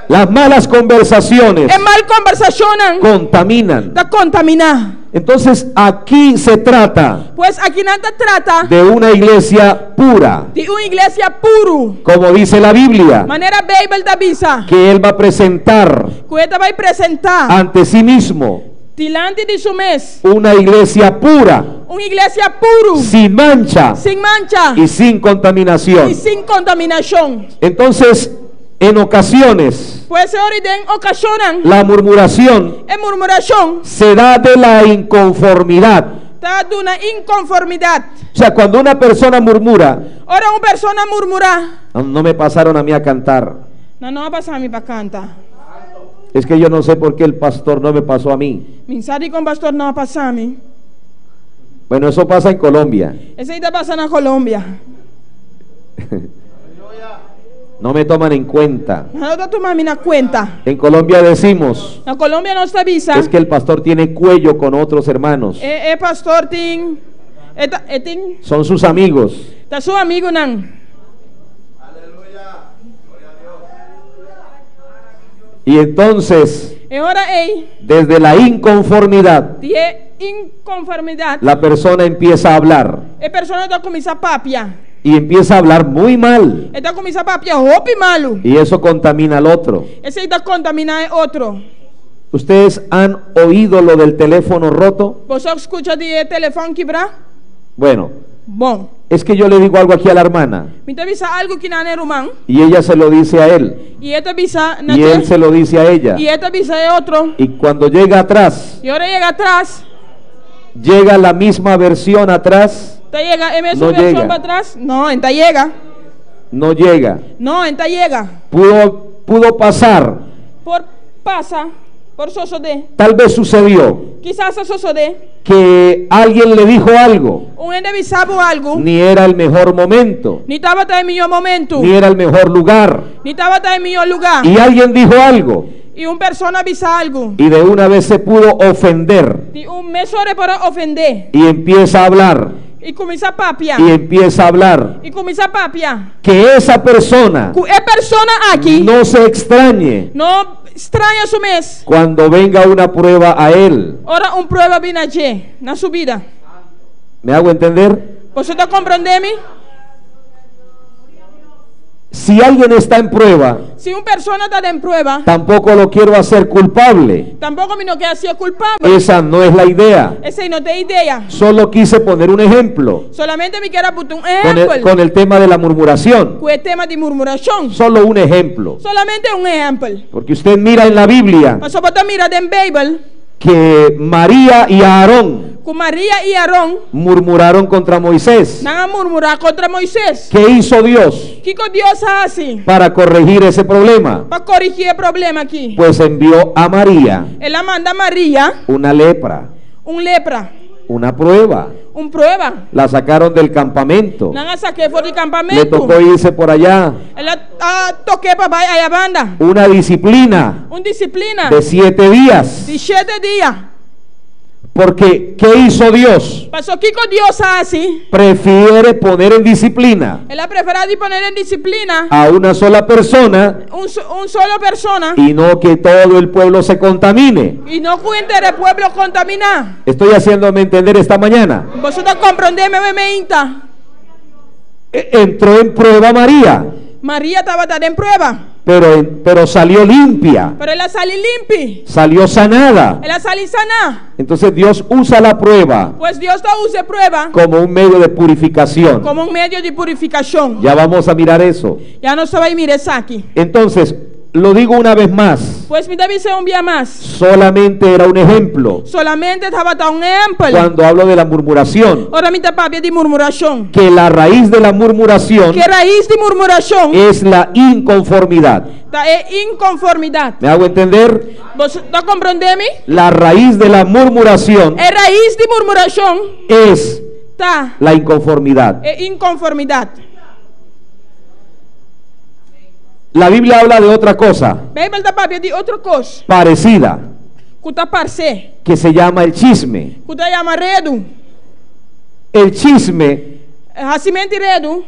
Las malas conversaciones Es mal conversación. contaminan. Está contaminar. Entonces aquí se trata Pues aquí no se trata de una iglesia pura, de una iglesia puro. como dice la Biblia, Manera Bible da avisa. que Él va a presentar Que esta va a presentar ante sí mismo delante de su mes una iglesia pura, una iglesia puro, sin mancha sin mancha y sin y contaminación. sin contaminación. Entonces, en ocasiones, Pues ahorita en ocasión la murmuración en murmuración se da de la inconformidad. está de una inconformidad. O sea, cuando una persona murmura, Ahora una persona murmura. no me pasaron a mí a cantar. No, no va a pasar a mí para cantar. Es que yo no sé por qué el pastor no me pasó a mí. Minsari con pastor no va a pasar a mí. Bueno, eso pasa en Colombia. Ese está pasando en Colombia. No me toman en cuenta. No te tomas en cuenta. En Colombia decimos, En Colombia no está avisa. es que el pastor tiene cuello con otros hermanos. El pastor tiene Son sus amigos. está su amigo nan. Y entonces, Ahora ei, desde la inconformidad, die inconformidade. la persona empieza a hablar. A pessoa está começando a papia. Y empieza a hablar muy mal. Está começando a papia roupa malo. Y eso contamina al otro. Esse aí está contaminando outro. ¿Ustedes han oído lo del teléfono roto? Você escuta de telefone quebrar? Bueno, Bom, es que yo le digo algo aquí a la hermana. me te avisa algo que não é humano. Y ella se lo dice a él. E ele te avisa na Y él se lo dice a ella. E ele te avisa a outro. Y cuando llega atrás, E agora chega atrás. llega la misma versión atrás, Te chega a mesma No versão llega. para trás? Não, então chega. no llega. Não, então chega. Pudo pasar, Por passa, por suceder. tal vez sucedió Quizás suceder. que alguien le dijo algo. Ende avisava algo. Ni era el mejor momento, Ni estava até em melhor momento. ni era el mejor lugar. Ni estava até em melhor lugar. Y alguien dijo algo E persona avisa algo. y de una vez se pudo ofender E mesore para ofender. y empieza a hablar E começa a papiar. y empieza a hablar. E começa a papiar. Que esa persona É persona aqui. no se extrañe Não estranha su mês. cuando venga una prueba a él. Ora prova bem na subida. ¿Me hago entender? Você está compreendendo? Si alguien está en prueba, Se persona está em prova, tampoco lo quiero hacer culpable. tampouco me não quer ser culpável. Esa no es la idea. Esse aí não tem ideia. Solo quise poner un ejemplo Solamente me quero botar con exemplo. con el tema de la murmuración. Com o tema de murmuração. Solo un ejemplo. Solamente exemplo. Porque usted mira en la Biblia Mas só botar mirada em Bíblia. que María y Aarón Com Maria e Arão. murmuraron contra Moisés. Não murmurar contra Moisés. ¿Qué hizo Dios Que Deus faz para corregir esse problema? para corrigir o problema aqui? Pues envió a María Ela manda a Maria una lepra, lepra, una prueba. prova. La sacaron del campamento. Não a saquei fora de Le campamento. tocó irse por allá. Ela toquei para baixo aí a banda. Una disciplina Disciplina de 7 días. de 7 dias. Porque, ¿qué hizo Dios? Mas o que Deus faz? Prefiere poner en disciplina Ela prefere de poner em disciplina a una sola persona solo persona y no que todo el pueblo se contamine. e não que o inteiro pueblo contaminar. Estoy haciéndome entender esta mañana. Você está compreendendo meu mente? Entró en prueba María, Maria estava em prova, pero salió limpia, mas ela saiu limpa. salió sanada. Ela saiu sana. Entonces Dios usa la prueba Pues Deus está usa prova como un medio de purificación. como medio de purificação. Ya vamos a mirar eso. Já não vai mirar isso aqui. Entonces, lo digo una vez más, Pues me deve ser dia mais. solamente era un ejemplo Solamente estava exemplo. cuando hablo de la murmuración, Ora me está de murmuração. que la raíz de la murmuración Que raiz de murmuração es la inconformidad. é inconformidade. ¿Me hago entender? Você está compreendendo? La raíz de la murmuración É raiz de murmuração es tá la inconformidad. é inconformidade. La Biblia habla de otra cosa Bíblia está de outra coisa. parecida, Que está parce, que se llama el chisme. que está chama redo. El chisme, Racimento redo.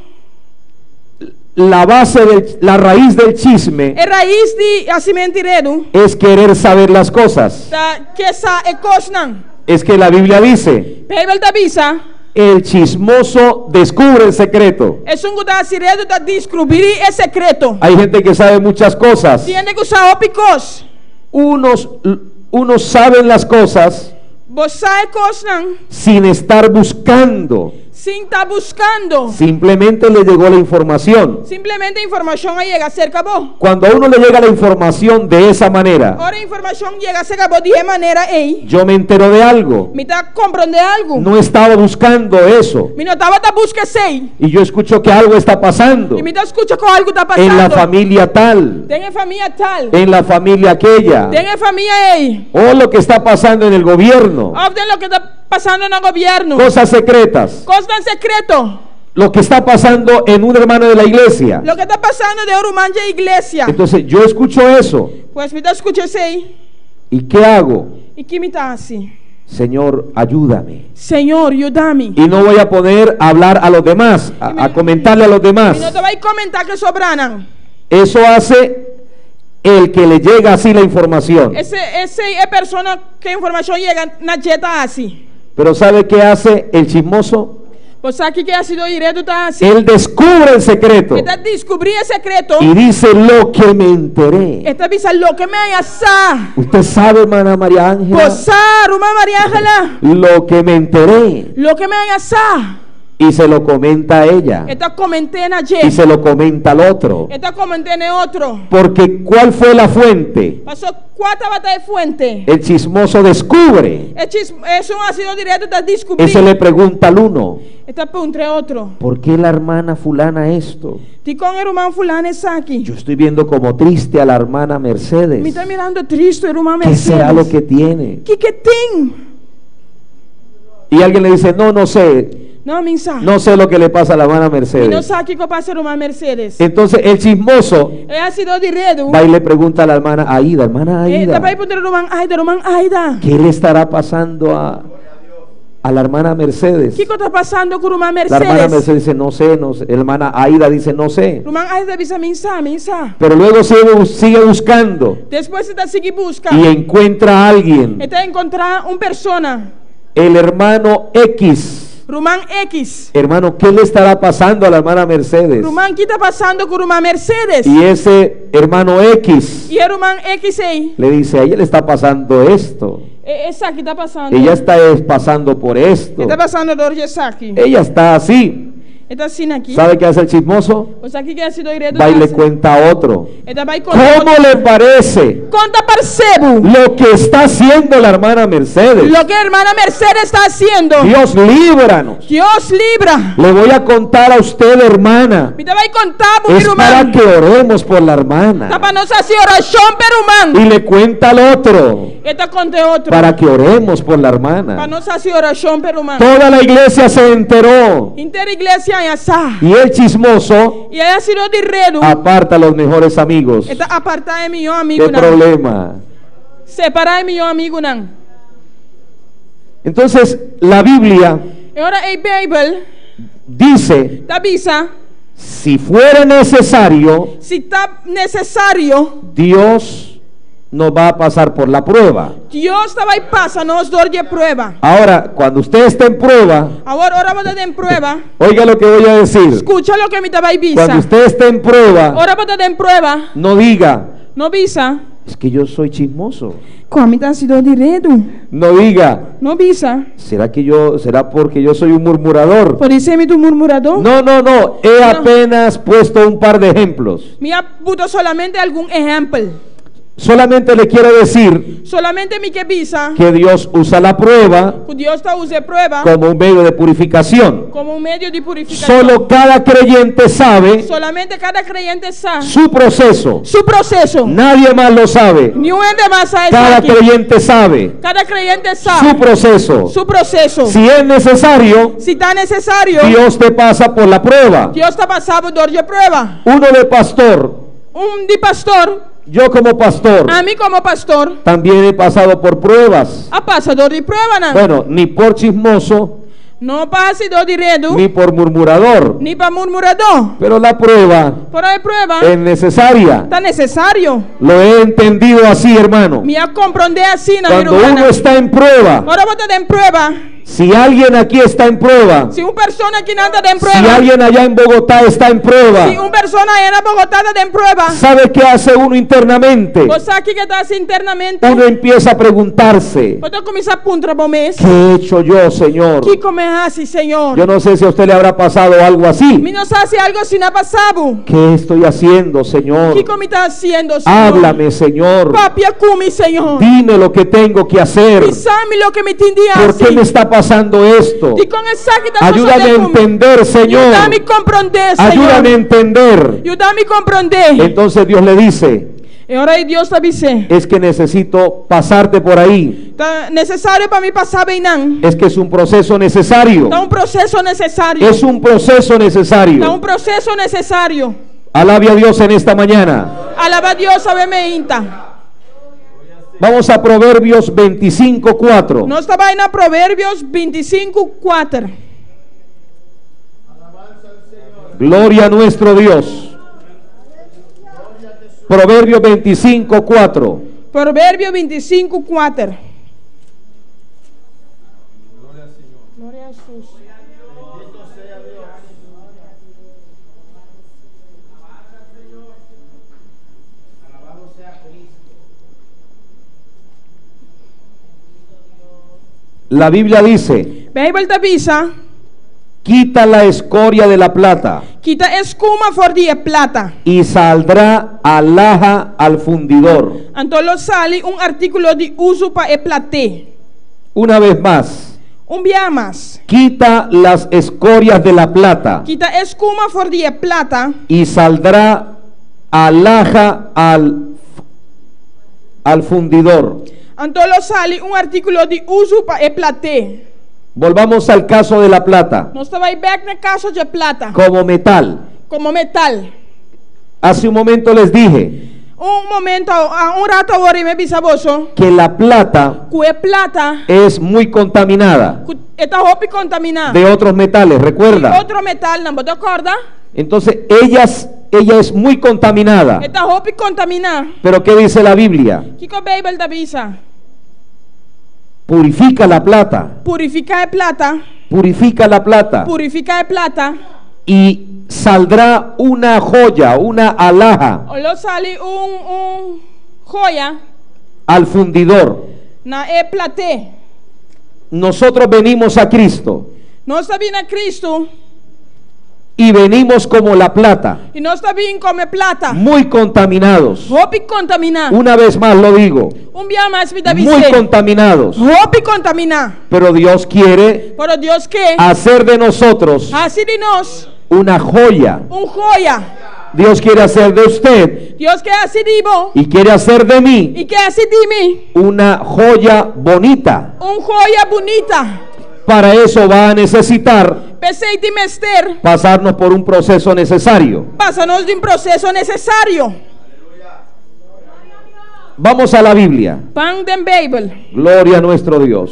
la raíz del chisme É raiz de racimento redo. es querer saber las cosas. Tá que essa é coisa não. Es que la Biblia dice, Bíblia está avisa. el chismoso descubre el secreto. É um que está redo de descobrir é secreto. Hay gente que sabe muchas cosas. Tiene que usar opicos. Unos saben las cosas Você é coisa não. sin estar buscando. Sem estar buscando. Simplemente le llegó la información. Simplesmente a informação aí chega, se acabou. Cuando a uno le llega la información de esa manera, Ora a informação chega, se acabou de maneira aí. yo me entero de algo. Me está compreendendo algo. No estaba buscando eso. Me não estava da busca sei. Y yo escucho que algo está pasando E me está escuta com algo está passando. en la familia tal, Tem a família tal. en la familia aquella, Tem a família aí. o lo que está pasando en el gobierno, Ou tem o que está passando no governo. cosas secretas, Coisa em secreto. lo que está pasando en un hermano de la iglesia. Lo que está passando de Urumanja a igreja. Entonces yo escucho eso. Pues me está escuta sei. ¿Y qué hago? E que me está assim? Señor, ayúdame. Senhor, ajuda-me. Y no voy a poder hablar a los demás, a comentarle a los demás. E não te vai comentar que sobraram. Eso hace el que le llega así la información. Esse é persona que a informação chega na jeta assim. Pero ¿sabe qué hace el chismoso? Você aqui que ha sido direto tá assim. Él descubre el secreto Está descobrir el secreto. y dice lo que me enteré. Está avisando lo que me haya sa. Usted sabe, hermana María Ángela, Posar, hermana María Ángela. lo que me enteré. Lo que me haya sa. Y se lo comenta a ella. Está comenté na Y jet. se lo comenta al otro. Está comenté en otro. Porque ¿cuál fue la fuente? Pasó cuatro batallas de fuente. El chismoso descubre. Eso ha sido directo, está descubrir. Ese le pregunta al uno, Está entre otro. ¿por qué la hermana fulana esto? Ti con el hermano fulano está aquí. Yo estoy viendo como triste a la hermana Me Mercedes. está mirando triste el hermano ¿Qué Mercedes. será lo que tiene? ¿Qué tem? Y alguien le dice, no sé. No, minsa. No sé lo que le pasa a la hermana Y no Mercedes. sabe qué pasa el hermano Mercedes. Entonces el chismoso Él ha sido directo. va y le pregunta a la hermana Aida, hermana Está para Aida, ir por el hermano Aida. ¿qué le estará pasando a la hermana Mercedes? ¿Qué está pasando con el hermano La hermana Mercedes? Mercedes dice, no sé, no sé. La hermana Aida dice, no sé. El hermano Aida dice, minsa. Pero luego sigue buscando Después está sigue busca. y encuentra a alguien, Está encontrar una persona. el hermano X. Rumán X. Hermano, ¿qué le estará pasando a la hermana Mercedes? Rumán, ¿qué está pasando con Rumán Mercedes? Y ese hermano X Y el Rumán X ahí. le dice, a ella le está pasando esto. Esa que está pasando. Ella está pasando por esto. Está pasando Dorje Saki. Ella está así. Está sin aquí. ¿Sabe qué hace el chismoso? O sea, aquí que ha sido directo. Va y le cuenta a otro. Está va y ¿Cómo le parece Conta percebo lo que está haciendo la hermana Mercedes? lo que hermana Mercedes está haciendo. Dios, líbranos. Dios libra. Le voy a contar a usted, hermana. Me te va a contar, mi Es para hermano. que oremos por la Está hermana. para nos hacer oración, pero Y hermano. le cuenta al otro Está conte otro. para que oremos por la Para hermana. nos hacer oración, pero hermano. Toda la iglesia se enteró. Interiglesia ya está. Y el chismoso Y ella ha sido directo. aparta a los mejores amigos. Está apartada de mi amigo. ¿Qué problema? Separada de mi amigo. Nan. Entonces, la Biblia Y ahora el Bible dice, te avisa. si fuera necesario, Si está necesario, Dios nos va a pasar por la prueba. Dios te va y pasa, nos doy prueba. Ahora, cuando usted esté en prueba, Ahora vamos a dar en prueba. oiga lo que voy a decir. Escucha lo que me te va y Cuando visa. usted esté en prueba, Ahora vamos a dar en prueba. no diga, No visa. es que yo soy chismoso. Como te ha sido directo. No diga, No visa. será porque yo soy un murmurador. Por eso me tu murmurador. No, he apenas puesto un par de ejemplos. Me ha puesto solamente algún ejemplo. Solamente le quiero decir Solamente mi que visa. que Dios usa la prueba Que Dios te use prueba como un medio de purificación. como un medio de purificación. Solo cada creyente sabe Solamente cada creyente sabe su proceso. su proceso. Nadie más lo sabe. Ni un de más sabe Cada aquí. creyente sabe Cada creyente su sabe proceso. su proceso. Si es necesario, Si está necesario, Dios te pasa por la prueba. Dios te ha pasado por de prueba. Uno de pastor, Un de pastor, yo como pastor, a mí como pastor, también he pasado por pruebas. ha pasado de prueba. ¿No? Bueno, ni por chismoso, No pasa de redo, ni por murmurador. ni para murmurador. Pero la prueba Por ahí prueba, es necesaria. está necesario. Lo he entendido así, hermano. Me ha comprender así, ¿no, mi Cuando hermana? uno está en prueba, Ahora vos te en prueba. si alguien aquí está en prueba, Si una persona aquí no anda en si prueba, alguien allá en Bogotá está en prueba, si una persona allá en Bogotá está en prueba, ¿sabe qué hace uno internamente? vos aquí que estás internamente, Uno empieza a preguntarse, vos te comienzas a punta por mes. ¿qué he hecho yo, Señor? ¿Qué come así, Señor? Yo no sé si a usted le habrá pasado algo Mi así. no sabe si algo así no ha pasado. ¿Qué estoy haciendo, Señor? ¿Qué come estás haciendo, Señor? Háblame, Señor. Papi, acumi, Señor. Dime lo que tengo que hacer. Pisame lo que me tendía ¿Por qué me está pasando esto? Y con esa que está Ayúdame a entender, Señor. Ayúdame a comprender, Señor. Ayúdame a entender. Ayúdame a comprender. Entonces Dios le dice, Y ahora Dios te dice, es que necesito pasarte por ahí. está necesario para mí pasar bien. Es que es un proceso necesario. Está un proceso necesario. Es un proceso Está un necesario. proceso necesario. Alabe a Dios en esta mañana. Alaba a Dios, sabeme inta. Vamos a Proverbios 25:4. No estaba en Proverbios 25:4. Gloria a nuestro Dios. Proverbios 25:4. Proverbio 25:4. Gloria a Jesús. La Biblia dice: Bijbel avisa, quita la escoria de la plata quita escuma for die plata. y saldrá alhaja al fundidor. Antolo sali un artículo de uso para el platé. Una vez más, Un día más. quita las escorias de la plata Quita escuma for die plata y saldrá alhaja al fundidor. Antolo sali un artículo de uso para el platé. Volvamos al caso de la plata No estaba ahí back en caso de plata. como metal. Como metal. Hace un momento les dije Un momento, un rato ahora me bisaboso. que la plata Que plata es muy contaminada está hopi contaminada. de otros metales, Y recuerda. otro metal, ¿no te acuerdas? Entonces ella es muy contaminada. Está hopi contaminada. Pero ¿qué dice la Biblia? Kiko Bible da visa. Purifica la plata, Purifica el plata. purifica la plata Purifica el plata. y saldrá una joya, una alhaja O lo sale un joya al fundidor. na el platé. Nosotros venimos a Cristo No está bien a Cristo y venimos como la plata, y no está bien come plata. muy contaminados. Hopi contamina. Una vez más lo digo, Un día más vida muy dice. contaminados. Hopi contamina. Pero Dios quiere Pero Dios que hacer de nosotros así de nos una joya. un joya. Dios quiere hacer de usted Dios que así digo y quiere hacer de mí y que así dime una joya bonita. un joya bonita. Para eso va a necesitar Pese y mester. pasarnos por un proceso necesario. Pásanos de un proceso necesario. Vamos a la Biblia. Pan den Bible. Gloria a nuestro Dios.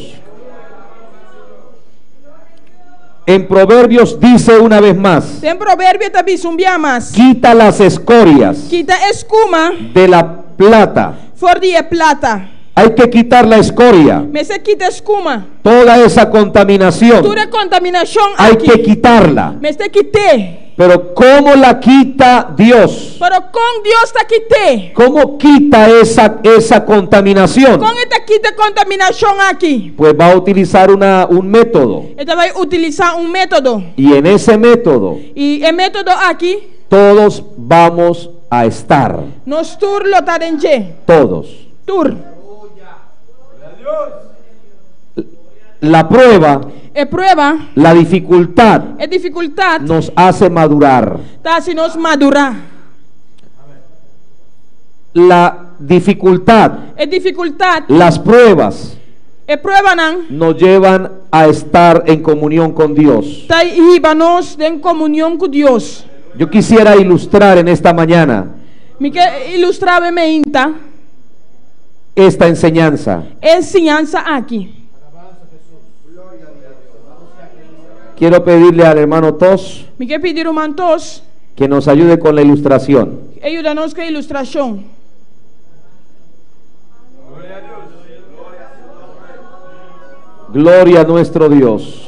En Proverbios dice una vez más: Den proverbio te aviso un día más. quita las escorias Quita escuma de la plata. for die plata. Hay que quitar la escoria, Me se quita escuma. toda esa contaminación. Tu de contaminación Hay aquí. que quitarla. Me se quité. Pero ¿cómo la quita Dios? Pero con Dios te quité. ¿Cómo quita esa contaminación? Con esta quita contaminación aquí. Pues va a utilizar un método. Esta va a utilizar un método. Y en ese método Y el método aquí, todos vamos a estar. nos tur lo tarenche. Todos. Tur. La prueba, Es prueba, la dificultad es dificultad. nos hace madurar. Ta si nos madura. La dificultad, Es dificultad. las pruebas Es prueba nan. nos llevan a estar en comunión con Dios. Ta íbanos en comunión con Dios. Yo quisiera ilustrar en esta mañana Mi que ilustraba me inta. esta enseñanza. Enseñanza aquí. Quiero pedirle al hermano Tos Mi que pedir un mantos. que nos ayude con la ilustración. Ayúdanos con ilustración. Gloria a nuestro Dios.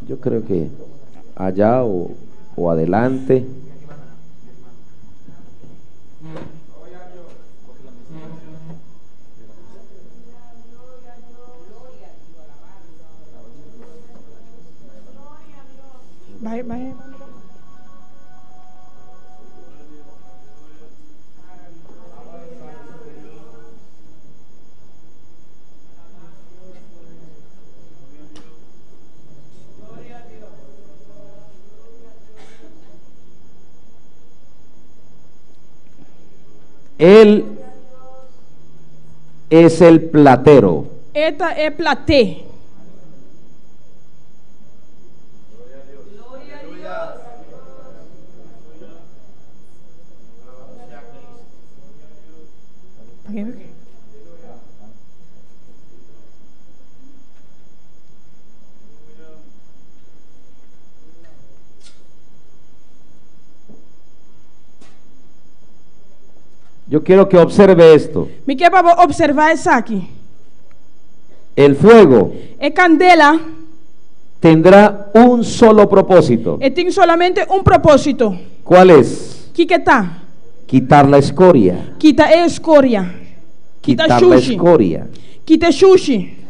Yo creo que allá o adelante. Bye, bye. Él es el platero. Esta es platé. Yo quiero que observe esto. Me quer para observar isso aqui. El fuego É candela tendrá un solo propósito. e tem solamente propósito. ¿Cuál es? Que tá? Quitar la escoria. Quita a escória. Quita Quitar la xuxi. escoria. Quita xuxi.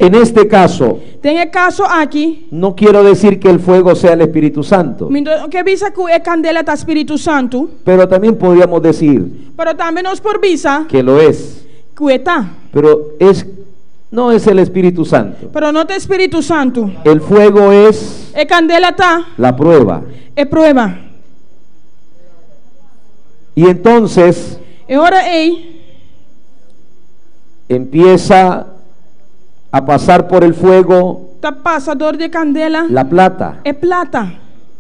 En este caso, Tem caso aqui. no quiero decir que el fuego sea el Espíritu Santo, Que visa que é candela tá Espírito Santo. pero también podríamos decir Pero também nós por visa que lo es. que tá. Pero no es el Espíritu Santo. Pero não tem Espírito Santo. El fuego es É candela tá. la prueba. É prueba. Y entonces E ora ei. empieza a pasar por el fuego Tá passador de candela. la plata. É plata.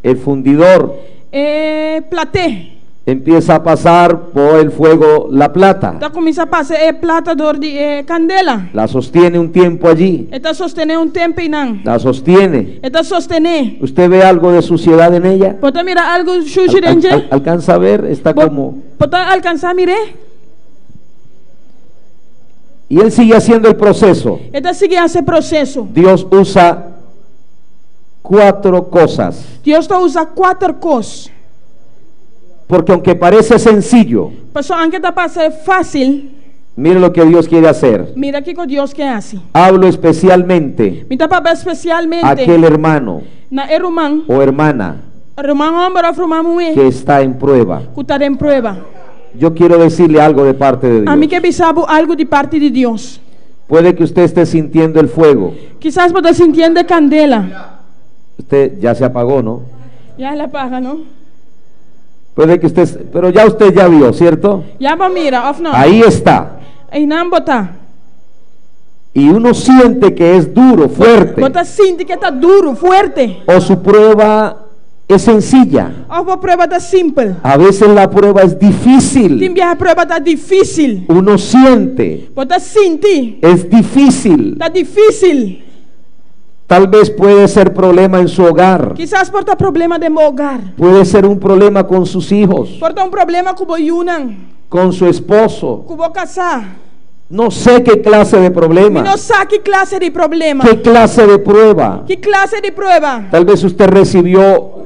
El fundidor É platê. empieza a pasar por el fuego la plata. Tá começa a passar é platador de candela. La sostiene un tiempo allí. E tá sostener tempo e não. La sostiene. E tá sostener. ¿Usted ve algo de suciedad en ella? Pode mirar algo sujo dentro. ¿Alcanza a ver? Está como... Pode alcançar mire. Y él sigue haciendo el proceso. E tá seguindo esse processo. Dios usa 4 cosas. Deus tá usa 4 coisas. Porque aunque parece sencillo, Pessoal, aunque tá passando fácil, mire lo que Dios quiere hacer. mira aqui que Deus quer assim. Hablo especialmente Me tá para especialmente a aquel hermano na irmão, o hermana irmão homem ou irmã mulher, que está en prueba. que tá em prova. Yo quiero decirle algo de parte de A mim Dios. que sabe algo de parte de Deus. Puede que usted esté sintiendo el fuego. Quizás pode sentir candela. Usted ya se apagó, ¿no? Já ela paga, não? Puede que usted, pero ya usted ya vio, ¿cierto? Já para mira, of não? Ahí está. E não botar. Y uno siente que es duro, fuerte. Bota sente que tá duro, forte. O su prueba es sencilla. Ou a prova tá simples. A veces la prueba es difícil. Tem a prova tá difícil. Uno siente, Bota sente. es difícil. Tá difícil. Tal vez puede ser problema en su hogar. Quizás porta problema de meu hogar. Puede ser un problema con sus hijos, Porta problema com o Yunan, con su esposo. com o casar. No sé qué clase de E problema, não sabe que classe de problema. qué clase de prueba. Que classe de prova. Tal vez usted recibió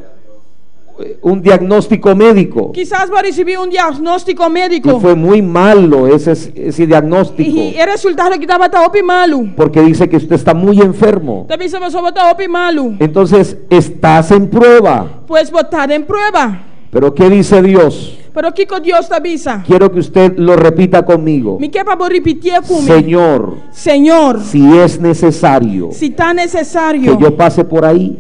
un diagnóstico médico Quizás vai receber diagnóstico y médico. fue muy malo ese diagnóstico, E o resultado que estava tá op malo. porque dice que usted está muy enfermo. Também se você botar op malo. Entonces estás en prueba. Pues botar em prova. Pero ¿qué dice Dios? Pero que Deus te avisa. Quiero que usted lo repita conmigo. Me quer para repetir comigo. Señor, Senhor, si es necesario se está que necessário, yo pase por ahí,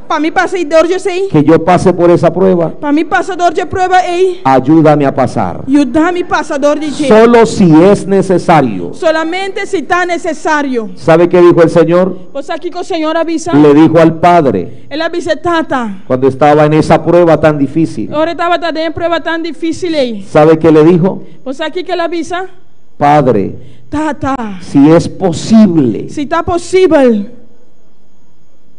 para mim passador de sei, que yo pase por esa prueba, para mim passador de prova ei, ayúdame a pasar. ajuda-me passador de jeito. Solo si es necesario. Solamente se está necessário. ¿Sabe qué dijo el Señor? Pues aqui que o Senhor avisa, Le dijo al Padre ele avisa tata. cuando estaba en esa prueba tan difícil. Ora estava tá dentro prova tão difícil aí. ¿Sabe qué le dijo? Pues aqui que ele avisa, Padre, tata, si es posible, se está possível,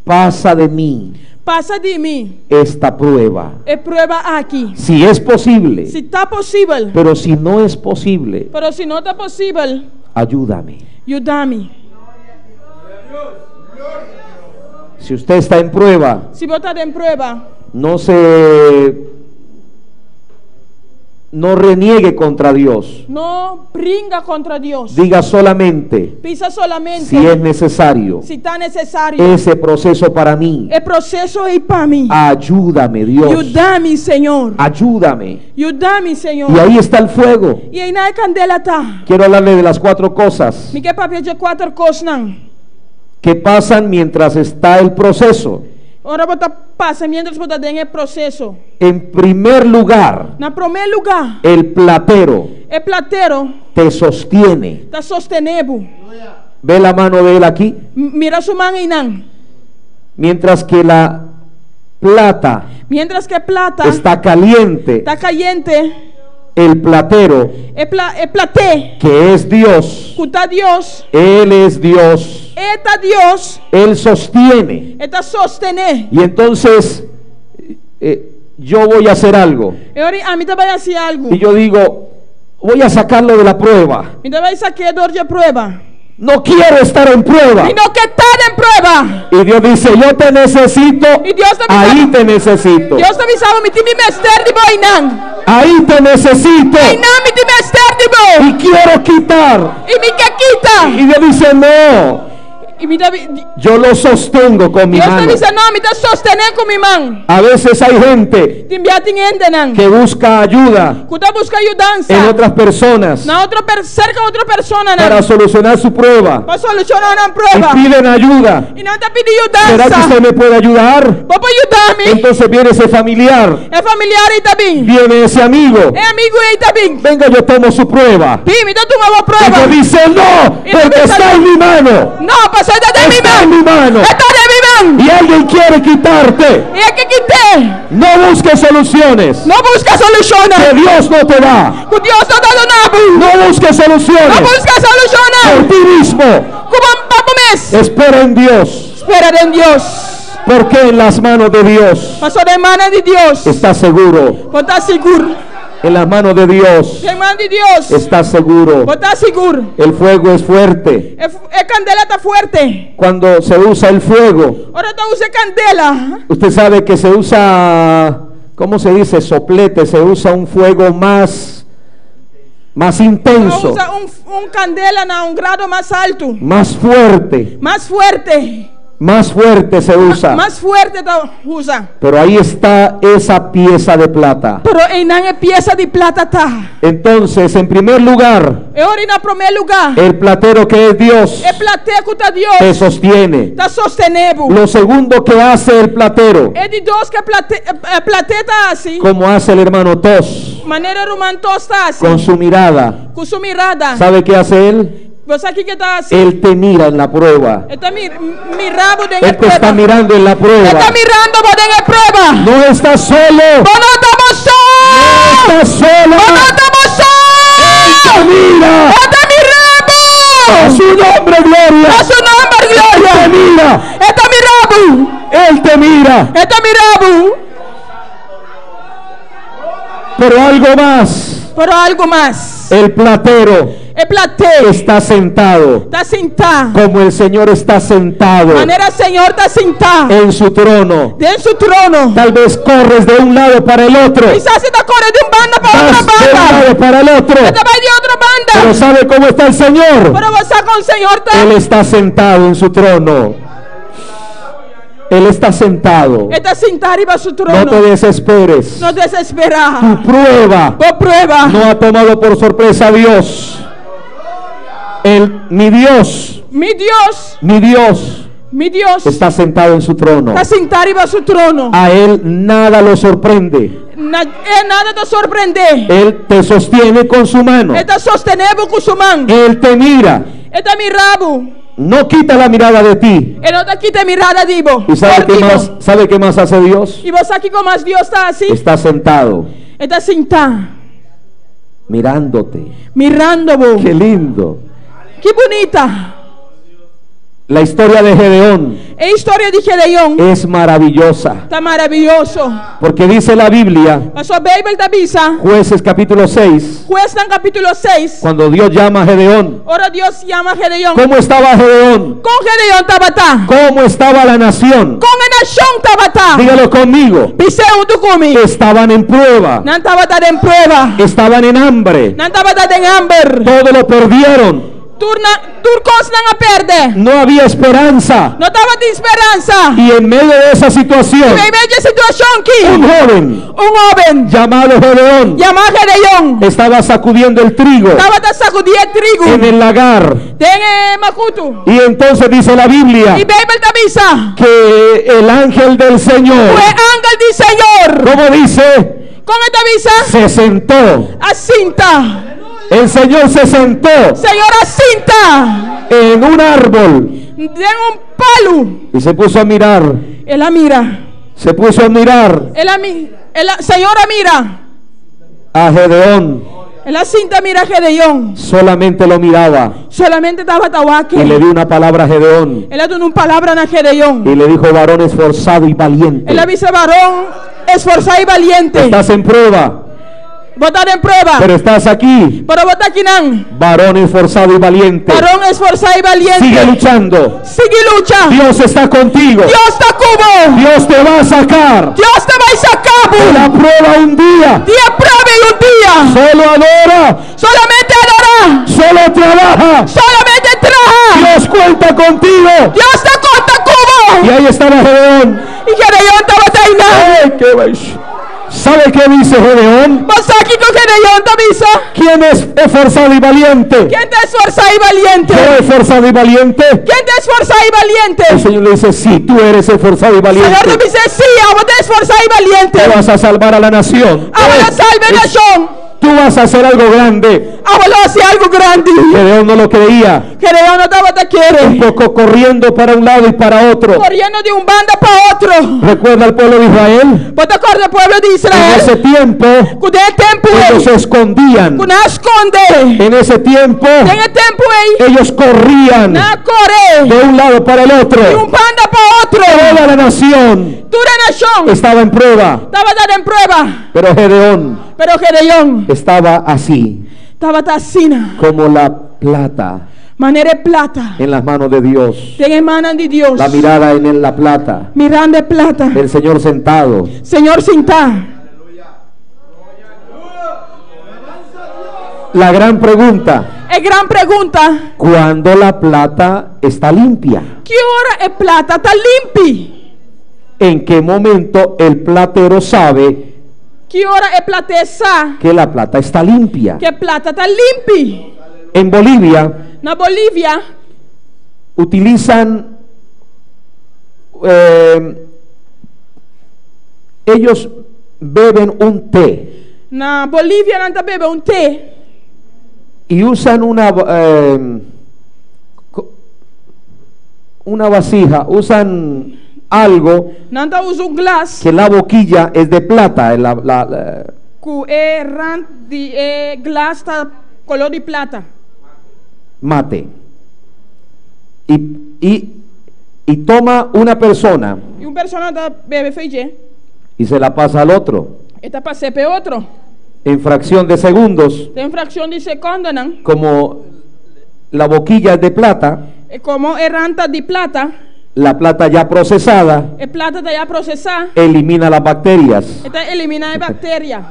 pasa de mí passa de mim. esta prueba. É prova aqui. Si es posible, Se está possível, pero si no es posible, pero se não está possível, ayúdame. ajuda-me. Si usted está en prueba, Se botar em prova, no reniegue contra Dios. não brinca contra Deus. Diga solamente, Pisa solamente si es necesario, se está necessário. ese proceso para mí. É processo aí para mim. Ayúdame, Dios. Ajuda-me, Senhor. Ayúdame. Ajuda-me, Senhor. Y ahí está el fuego. E aí na candela tá. Quiero hablarle de las 4 cosas Me quer papel de 4 coisas não. que pasan mientras está el proceso. Ora botar passa mientras botar dentro é processo. En primer lugar, Na primeiro lugar, el platero é plateiro te sostiene. tá sostenendo. Ve la mano de él aquí. Mira sua mão aí não. Mientras que la plata Mientras que plata está caliente, tá caliente, el platero, é platé. que es Dios, Cuta Deus, Él es Dios, eta Deus, Él sostiene. eta sostener. Y entonces yo voy a hacer algo. Ori amita vai hacer algo. Y yo digo, voy a sacarlo de la prueba. Mita vai sacar de prueba. No quiero estar en prueba. Y no que estar en prueba. Y Dios dice, yo te necesito, Y Dios te ahí te necesito. Dios te avisaba mi timi mester di boinan. Ahí te necesito. Boinan mi timi mester di bo. Y quiero quitar. Y mi que quita. Y Dios dice, no, Y mita yo lo sostengo con mi Dios te mano. dice no, mita sostener con mi man. A veces hay gente Timbiati entenan. que busca ayuda Kuta busca ayudanza. en otras personas Na cerca otra persona para solucionar su prueba. para solucionar una Y prueba. piden ayuda. Y no te pide ¿Será que ayudanza. usted me puede ayudar? Vos puedes ayudarme. Entonces viene ese familiar, Es familiar y también. viene ese amigo. Es amigo y también. Venga, yo tomo su prueba. Pi, mira tu nueva Y prueba. yo dice, no, Y tú porque dices, está en mi mano. No, pasó esta de mi Está en mano. mi mano. Esta de mi mano. Y alguien quiere quitarte. Y es que quité. No busques soluciones No busca que soluciones. Dios no te da. Dios no te da nada. No busques No soluciones busca por soluciones. ti mismo. Como un papo mes. Espera en Dios, Espera en Dios. porque en las manos de Dios Pasó de mano de Dios. estás seguro. Vos estás seguro. En las manos de Dios En mano de Dios. estás seguro. Vos estás seguro. El fuego es fuerte. Es candela está fuerte. Cuando se usa el fuego, Ahora te usa candela. usted sabe que se usa, ¿cómo se dice? Soplete, se usa un fuego más intenso, Usa un candela a un grado más alto. más fuerte, Más fuerte. se usa. Más fuerte te usa. Pero ahí está esa pieza de plata. Pero en la pieza de plata está. Entonces, en primer lugar, Ahora en el primer lugar. el platero que es Dios El plateco está te Dios. sostiene. Está sostenible. Lo segundo que hace el platero, Es de Dios que plateta así. como hace el hermano Tos, Manera romantosa así. con su mirada, Con su mirada. ¿sabe qué hace él? Vos aquí que está así. Él te mira en la prueba. Está mi rabo de Él te está prueba. mirando en la prueba. Está mirando vos en la prueba. No estás solo. Vos no estamos solos. No estás solo. Vos no estamos Te solos. mira. Está mi A rabo. su nombre, gloria. A su nombre, Él te gloria. mira. Está mi rabo. Él te mira. Está mi rabo. Pero algo más. Pero algo más. El platero El plateo está sentado. está sentado. Como el Señor está sentado Manera el Señor está sentado. en su trono. En su trono. Tal vez corres de un lado para el otro. Quizás se está corriendo de un banda para Vas otra de un banda. lado para el otro. Esta va de otra Pero banda. ¿sabe cómo está el Señor? Pero vos estás con el Señor. Él está sentado en su trono. Él está sentado. Está sentado arriba de su No te trono. desesperes. No desesperas. Tu prueba Vos prueba. no ha tomado por sorpresa a Dios. Mi Dios, Mi Dios. mi Dios Mi Dios. está sentado en su trono. Está sentado arriba de su trono. A Él nada lo sorprende. Nada te sorprende. Él te sostiene con su mano. Está sostenible con su mano. Él te mira. Está mi rabo. No quita la mirada de ti. Él no te quita mirada, digo. ¿Y sabe qué más hace Dios? Y vos aquí como más Dios está así. Está sentado Está sentado. mirándote. Mirando vos. Qué lindo. Qué bonita. La historia de Gedeón La historia de Gedeón es maravillosa. está maravilloso. Porque dice la Biblia, Pasó Bible de avisa. Jueces capítulo 6, Juez en capítulo 6. cuando Dios llama a Gedeón. Ahora Dios llama a Gedeón. ¿Cómo estaba Gedeón? Con Gedeón tabata. ¿Cómo estaba la nación? Con la nación tabata. Dígalo conmigo. Piseu tu kumi. Estaban en prueba. Nan tabata en prueba. Estaban en hambre. Nan tabata en hambre. Todo lo perdieron. Turcos nan a perde. No había esperanza. No estaba de esperanza. Y en medio de esa situación, Y en medio situación un aquí. joven Un joven llamado Gedeón llamado Gedeón. estaba sacudiendo el trigo Estaba sacudiendo trigo. en el lagar. Den makutu. Y entonces dice la Biblia Y Bible te avisa. que el ángel del Señor, Fue ángel del Señor. ¿cómo dice? Con esta avisa. Se sentó. Acinta. El Señor se sentó Señor acinta. en un árbol Den un palo. y se puso a mirar. Él la mira. Se puso a mirar Señora mira. a Gedeón. Él la cinta mira a Gedeón. Solamente lo miraba Solamente estaba tabaque. y le dio una palabra a Gedeón. Él le dio una palabra a Gedeón. Y le dijo: varón esforzado y valiente. Él avisa varón esforzado y valiente. Estás en prueba, Votar en prueba. pero estás aquí. Pero vota aquí nan. Varón esforzado y valiente. Varón esforzado y valiente. Sigue luchando. Sigue lucha. Dios está contigo. Dios está cubo. Dios te va a sacar Dios te va a sacar. de la prueba un día. Día prueba y un día. Solo adora, Solamente adora. solo trabaja. Solamente trabaja. Dios cuenta contigo. Dios te corta cubo. Y ahí estaba Gedeón. Y Gedeón te va a traer. Ay, qué bello. ¿Sabe qué dice Gedeón? Vas aquí con Gedeón te avisa. ¿Quién es esforzado y valiente? ¿Quién te esfuerza y valiente? ¿Yo esforzado y valiente? ¿Quién te esfuerza y valiente? El Señor le dice, sí, tú eres esforzado y valiente. Señor te dice, sí, vos te esfuerza y valiente. Tú vas a salvar a la nación. Ahora salve nación. Tú vas a hacer algo grande. Ahora hace algo grande. Gedeón no lo creía. Gedeón no te Un quiere. poco corriendo para un lado y para otro. Corriendo de un bando para otro. ¿Recuerda al pueblo de Israel? ¿Vos te acuerdas del pueblo de En Israel? ese tiempo, Cuando el tiempo ellos se escondían. cuando esconde. En ese tiempo, En el tiempo ellos corrían na corre. de un lado para el otro. De un bando para otro. Toda la nación Tú la nación estaba en prueba. estaba dada en prueba. Pero Gedeón Pero Gedeón estaba así, estaba tasina. como la plata Manera de plata. en las manos de Dios. En emanan de Dios. La mirada en la plata. Mirando de plata. El Señor sentado. Señor Sinta. La gran pregunta, Es gran pregunta. ¿cuándo la plata está limpia? ¿Qué hora es plata está limpia? ¿En qué momento el platero sabe ¿Qué hora es plata esa? que la plata está limpia? Que plata está limpia. En Bolivia Na Bolivia utilizan, ellos beben un té na Bolivia nanta bebe un té. y usan una vasija, usan algo Nanta usa un glass. que la boquilla es de plata, Ku ran di glass ta color de plata. mate. Y toma una persona Y un persona ta bebe feije. y se la pasa al otro. Esta pa sepe otro. En fracción de segundos, En fracción de segundo nan. como la boquilla es de plata, Como erranta de plata. la plata ya procesada El plata está ya procesada. elimina las bacterias. Esta elimina de bacteria.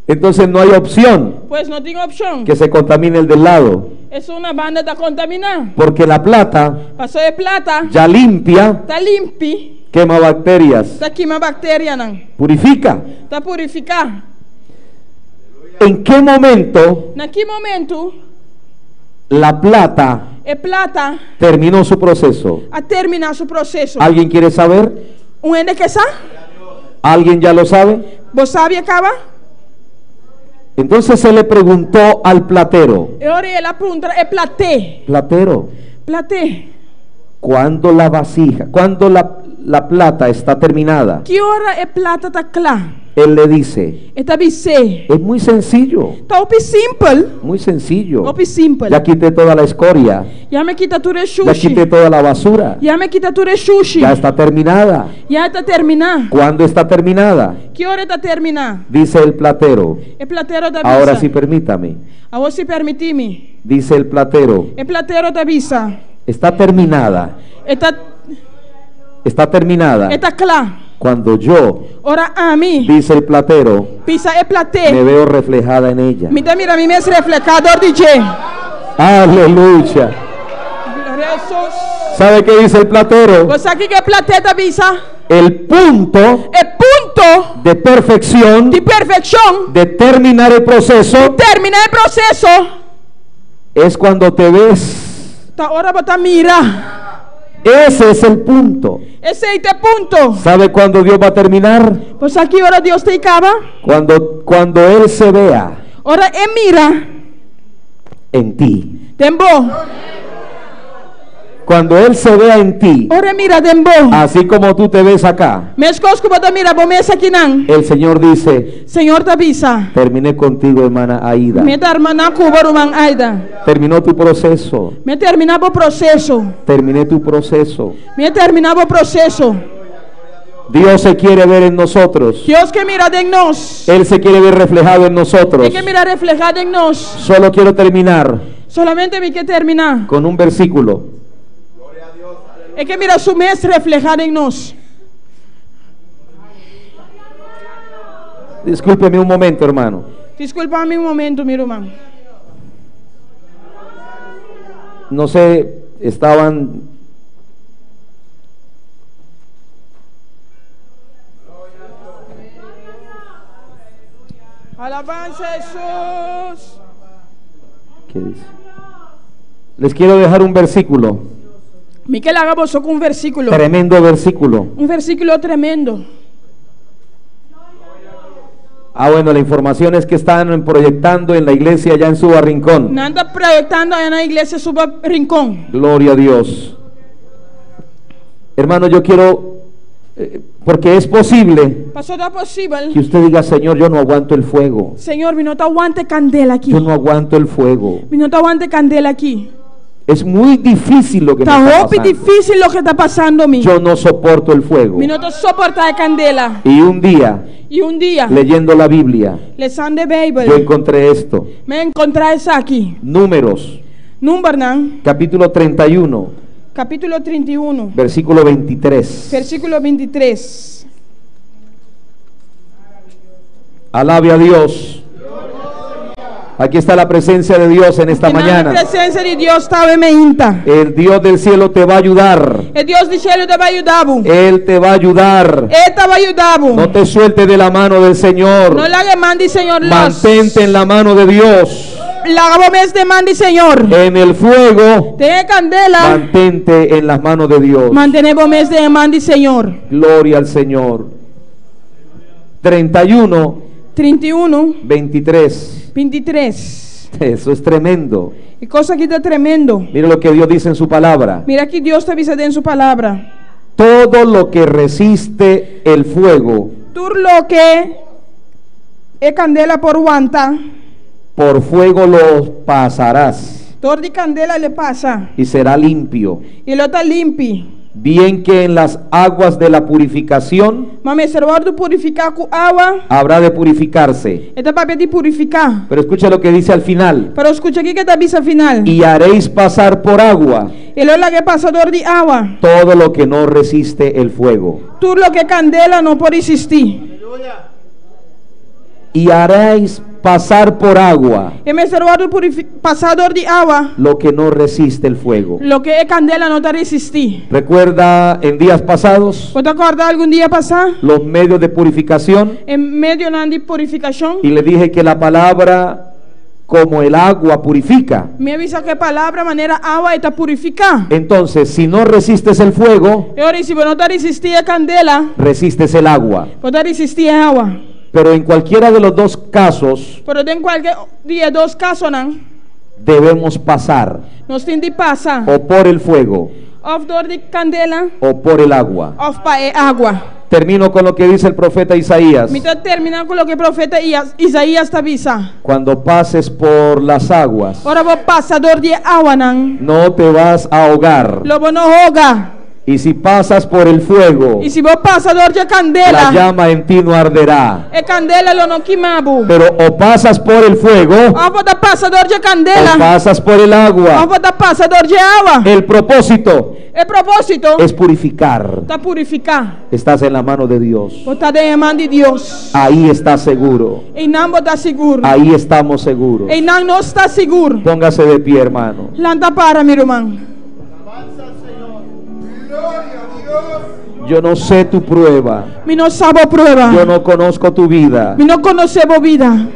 Entonces no hay opción Pues no tiene opción. que se contamine el del lado, Es una banda de contaminar. porque la plata Pasó de plata. ya limpia, Está limpia. quema bacterias, Está quema bacteria nan. purifica. Está purificada. ¿En qué momento En qué momento la plata el plata terminó su proceso? ha terminado su proceso? ¿Alguien quiere saber? ¿Un ende que sa? ¿Alguien ya lo sabe? ¿Vos sabía acaba? Entonces se le preguntó al platero, Y ahora la pregunta es platé. platero, Platé. ¿cuándo la vasija, cuándo la plata está terminada? ¿Qué hora el plata está clara? Él le dice, Está bise. es muy sencillo, Está opi simple. muy sencillo. Opi simple. Ya quité toda la escoria, Ya me quita tu de ya sushi. quité toda la basura, Ya me quita tu de sushi. ya está terminada. Ya está terminada. ¿Cuándo está terminada? ¿Qué hora está terminada? Dice el platero. El platero te avisa. Ahora sí, permítame. A vos si permitime. Dice el platero, El platero te avisa. está terminada, está terminada. Está clara. Cuando yo, Ahora a mí. dice el platero, Pisa el me platé. veo reflejada en ella. Mira, a mí me es reflejador DJ. Aleluya. Gloria a Jesús. ¿Sabe qué dice el platero? ¿Vos aquí que platé te avisa? El punto El punto de perfección de perfección. de terminar el proceso Termina el proceso. es cuando te ves. Ahora vos te mira. Ese es el punto. Ese es el punto. ¿Sabe cuándo Dios va a terminar? Pues aquí ahora Dios te acaba. Cuando Él se vea Ahora él mira. en ti. Dembo. Cuando Él se vea en ti, Ahora mira dembo. así como tú te ves acá, Me escojo vos te mira. Vos me aquí nan. el Señor dice, Señor te avisa. terminé contigo, hermana Aida. Me termina cubaruman aida. Terminó tu proceso. Me terminaba o proceso. Terminé tu proceso. Me terminaba o proceso. Dios se quiere ver en nosotros. Deus quer mirar em nós. Él se quiere ver reflejado en nosotros. Ele quer mirar reflejado em nós. Solo quiero terminar Solamente me quer terminar. con un versículo. Ele quer mirar su mestre reflejado em nós. Discúlpeme un momento, hermano. Desculpa-me momento, meu irmão. No sé, estaban... Alabanza a Jesús. ¿Qué dice? Les quiero dejar un versículo. Miquel hagamos con un versículo. Tremendo versículo. Un versículo tremendo. Ah, bueno, la información es que están proyectando en la iglesia allá en Suba Rincón. Nada proyectando en la iglesia Suba Rincón. Gloria a Dios. Hermano, yo quiero, porque es posible Pastor, é possível. que usted diga, Señor, yo no aguanto el fuego. Senhor, me não te aguante candela aqui. Yo no aguanto el fuego. Me não te aguante candela aqui. Es muy difícil lo que me Tá está roupa pasando. difícil o que está passando a mim. Yo no soporto el fuego. Me não te soportar a candela. Y un día, E um dia, leyendo la Biblia, lesão de yo Bíblia, encontré esto. me encontrar isso aqui. Números, Número, não? capítulo 31, Capítulo 31, versículo 23. versículo 23. Alabe a Dios. Aquí está la presencia de Dios en esta Que na mañana. presença de Deus está em meinta. El Dios del cielo te va a ayudar. E Deus do céu te vai ajudar. Él te va a ayudar. Ele te vai ajudar. No te suelte de la mano del Señor. Não largue mande, Senhor. Mantente en la mano de Dios. Larga mes de mande, Senhor. En el fuego, Tenha candela. mantente en las manos de Dios. Mantenemos mes de mande, Senhor. Gloria al Señor. 31, 31, 23. 23. Eso es tremendo. E coisa que está tremendo. Mire lo que Dios dice en su palabra. Mira que Deus te avisa en su palabra. Todo lo que resiste el fuego, Tú lo que é candela por aguanta, por fuego lo pasarás todo de candela le pasa. y será limpio. E lo está limpo. Bien que en las aguas de la purificación Mas me serve de purificar com água. habrá de purificarse. Está para de purificar. Pero escucha lo que dice al final. Pero escucha aqui que está avisa final. Y haréis pasar por agua Ele é que passador de água. todo lo que no resiste el fuego. Tú lo que candela não pode existir. Y haréis pasar por agua E me serve de passador de água. lo que no resiste el fuego. Lo que é candela não está resistir. Recuerda en días pasados ¿Pode acordar algum dia passar? los medios de purificación, En medio de purificação. y le dije que la palabra como el agua purifica. Me avisa que a palavra, maneira água está purificar. Entonces, si no resistes el fuego, E ora, se não está resistir a candela, resistes el agua. pode resistir a água. Pero en cualquiera de los dos casos Pero em qualquer dia, dois casos, não? debemos pasar Nós temos de passar. o por el fuego Of dor de candela, o por el agua. of para água. Termino con lo que dice el profeta Isaías. Me está terminando com o que o profeta Isaías está avisa. Cuando pases por las aguas, Ora, vou passador de água, não? no te vas a ahogar. Lobo não roga. Y si pasas por el fuego, E se vou passador de la candela, llama en ti no arderá. e candela lo não queimabo. Pero o pasas por el fuego Of vou dar passador de o candela. pasas por el Of agua. vou dar passador de água. El propósito E propósito es purificar. está purificar. Estás en la mano de Dios. Botar de mão de Deus. Ahí estás seguro. E não botar seguro. Ahí estamos seguros. E não está seguro. Póngase de pie, hermano. Lanta para, meu irmão. Yo no sé tu prueba. Me não sabe a prova. Yo no conozco tu vida. Me não conhecemos vida.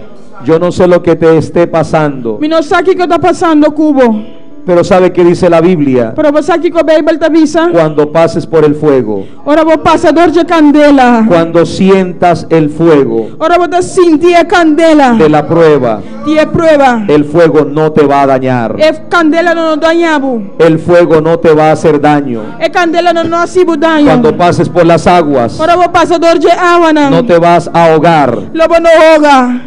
Yo no sé lo que te esté pasando. Me não sabe o que está passando, Cubo. Pero ¿sabe qué dice la Biblia? Pero você sabe que a Bíblia te avisa? Cuando pases por el fuego, Ora, vou passador de candela. cuando sientas el fuego Ora, vou te sentir a candela. de la prueba, De prova. el fuego no te va a dañar. E candela não danhava. El fuego no te va a hacer daño. E candela não hacía daño. Cuando pases por las aguas, Ora, vou passador de água, no não. te vas a ahogar. Lobo não roga.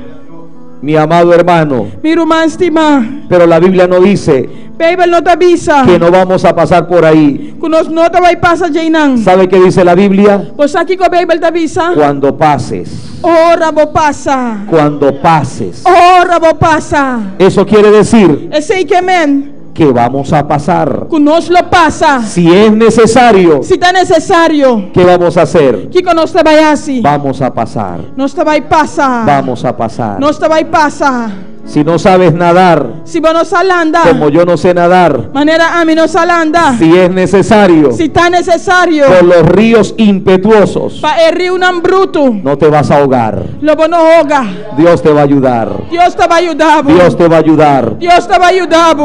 mi amado hermano. Mi rumah stima. Pero la Biblia no dice Bible no te bisa. que no vamos a pasar por ahí. Kunos no te vai pasa jainan. ¿Sabe qué dice la Biblia? Bos aqui ko Bible te bisa. Cuando pases. Ora bo pasa. Cuando pases. Ora bo pasa. Eso quiere decir Esse que men. que vamos a pasar. Kunos lo pasa. Si es necesario, Si tá necessário. ¿qué vamos a hacer? Que nós te vai assim. Vamos a pasar. Nós te vai passar. Vamos a pasar. Nós te vai passar. Si no sabes nadar, Se você não salanda. como yo no sé nadar, Maneira a mim não salanda. si es necesario, Se tá necessário. por los ríos impetuosos, Pa rio não bruto. no te vas a ahogar. Lobo não roga. Dios te va a ayudar. Deus te vai ajudar. Dios te va a ayudar. Deus te vai ajudar.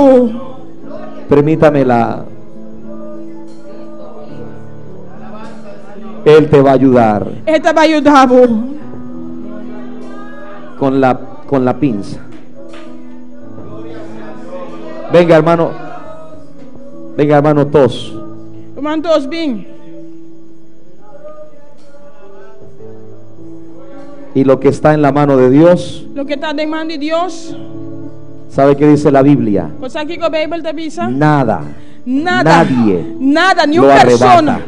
Permítamela. Él te va a ayudar Ele te vai ajudar. con la pinza. Venga, hermano. Venga, hermano Tos. Irmão todos bem. Y lo que está en la mano de Dios, Lo que está de mão de Deus. ¿sabe qué dice la Biblia? Você aqui com a Bíblia te bisa. Nada. Nada. Nadie Nada. lo Nenhuma persona.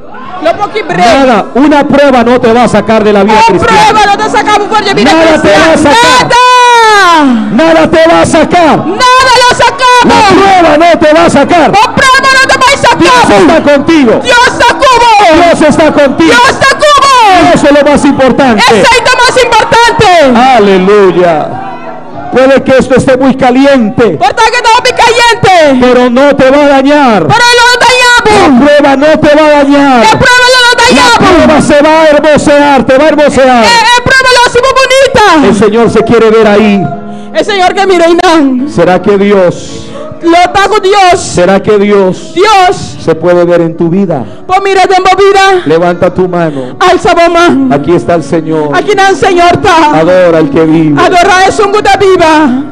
Lo pouco breve. Nada. Una prueba no te va a sacar de la vida Uma cristiana. prova não te sacava por de vida Nada te cristiana. va a sacar. Nada. Nada te va a sacar. Nada lo La sacamos. prueba no te va a sacar. O prova não te vai Dios sacar. está contigo. Deus está como. Dios está contigo. Deus está como. Eso es lo más importante. Esse aí é o mais importante. Aleluya. Puede que esto esté muy caliente, Portanto, que não me caliente. pero no te va a dañar. Pero ele não La dañamos. prueba no te va a dañar. A prova ele não La dañamos. prueba se va a hermosear, te va a hermosear. A prova ele é bonita. El Señor se quiere ver ahí. É Senhor que mirei não. ¿Será que Dios, Lo está com Deus. será que Dios Deus. se puede ver en tu vida? Por mira de vida. Levanta tu mano. Alça a mão. Aquí está el Señor. Aqui não, Senhor, tá. Adora al que vive. Adorar é sungo da viva.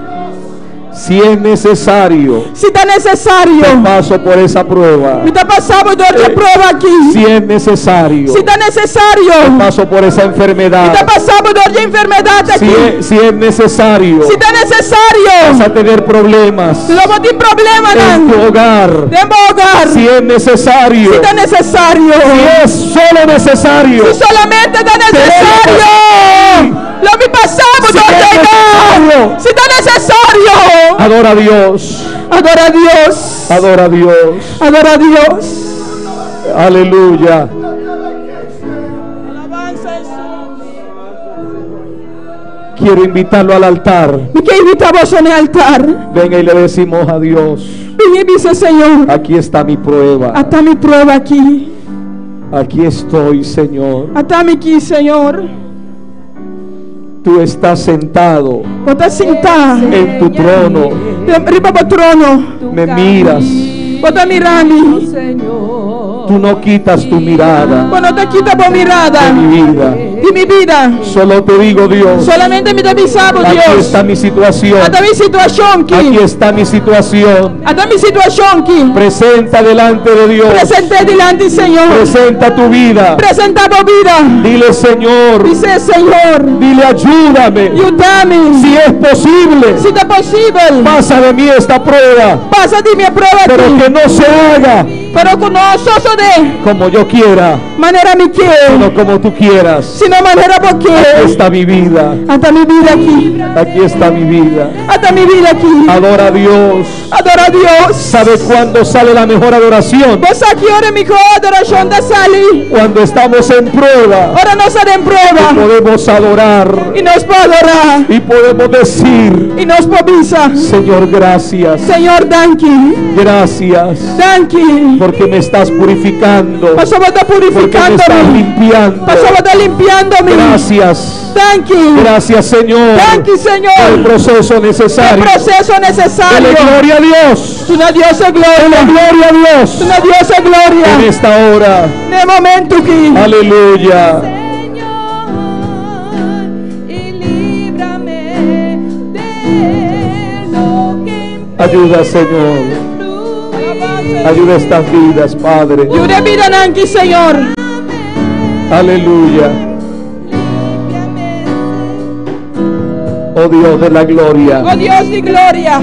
Si es necesario, Se está necessário. paso por esa prueba. Me está passando dor de prova aqui. Si es necesario, Se está necessário. paso por esa Me enfermedad. está passando dor de enfermidade aqui. Si es necesario, Se está vas necessário. a tener problemas Logo tem problema en tu não. hogar. Dentro do hogar. Si es necesario, Se está necessário. si es solo necesario, Se solamente está necessário. Lo me passamos Si dor es de necesario. Se está necessário. adora a Dios, Adora a Deus. adora a Dios. Adora a Deus. Aleluya. Alabanza Quiero invitarlo al altar. Me quer invitar você no altar. Venga y le decimos a Dios, Venha e dizer, Senhor, aquí está mi prueba. até me prova aqui. Aquí estoy, Señor. Até me aqui, Senhor. Tú estás sentado Vou te sentar. en tu trono. Riba pro trono. Me miras. Vou te mirar me. Tú no quitas tu mirada Quando te quita a mirada de mi vida. de minha vida. Solo te digo, Dios, Solamente me avisamos, aquí Deus. está mi situación. Até minha situação Aquí aqui. está mi situación. Até minha situação aqui. Presenta delante de Dios. Presentei delante, Senhor. Presenta tu vida. Presentar a vida. Dile, Señor, Dizer, Senhor, dile, ayúdame. ajuda-me. Si es posible, Se é possível, pasa de mí esta prueba, passa de minha prova pero aqui. que no se haga Pero conosco só de como yo quiera, maneira me quer. sino como tú quieras. Se não maneira porque. Aquí está mi vida. Até minha vida aqui. Aquí está mi vida. Até minha vida aqui. Adora a Dios. Adora a Deus. ¿Sabe cuándo sale la mejor adoración? Você aqui ora me adoração da sali. Cuando estamos en prueba. Ora nós em prova. Podemos adorar E nós podemos adorar. y podemos decir, E nós podemos. Señor, gracias. Senhor, danke. Gracias. Danke. Porque me estás purificando. Pastor, você está Porque me estás purificando-me. limpiando. Pastor, você está limpiando-me. Gracias. Danke. Gracias, Señor. Danke, El Senhor. proceso O necesario. processo Dele necessário. gloria a Dios. Tu na Deus é Dele glória. gloria a Dios. Tu na Deus é En glória. esta hora. No momento aqui. Aleluya. Y líbrame de lo que Ayuda, Señor. Ayuda estas vidas, Padre. E a vida aqui, Senhor. Aleluya. Oh Dios de la gloria. Oh Dios de gloria.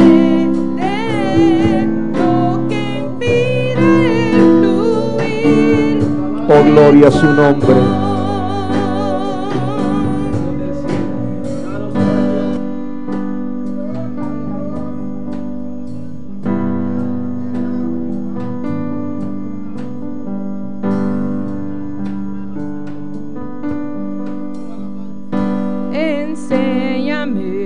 Oh gloria a su nombre. Enséñame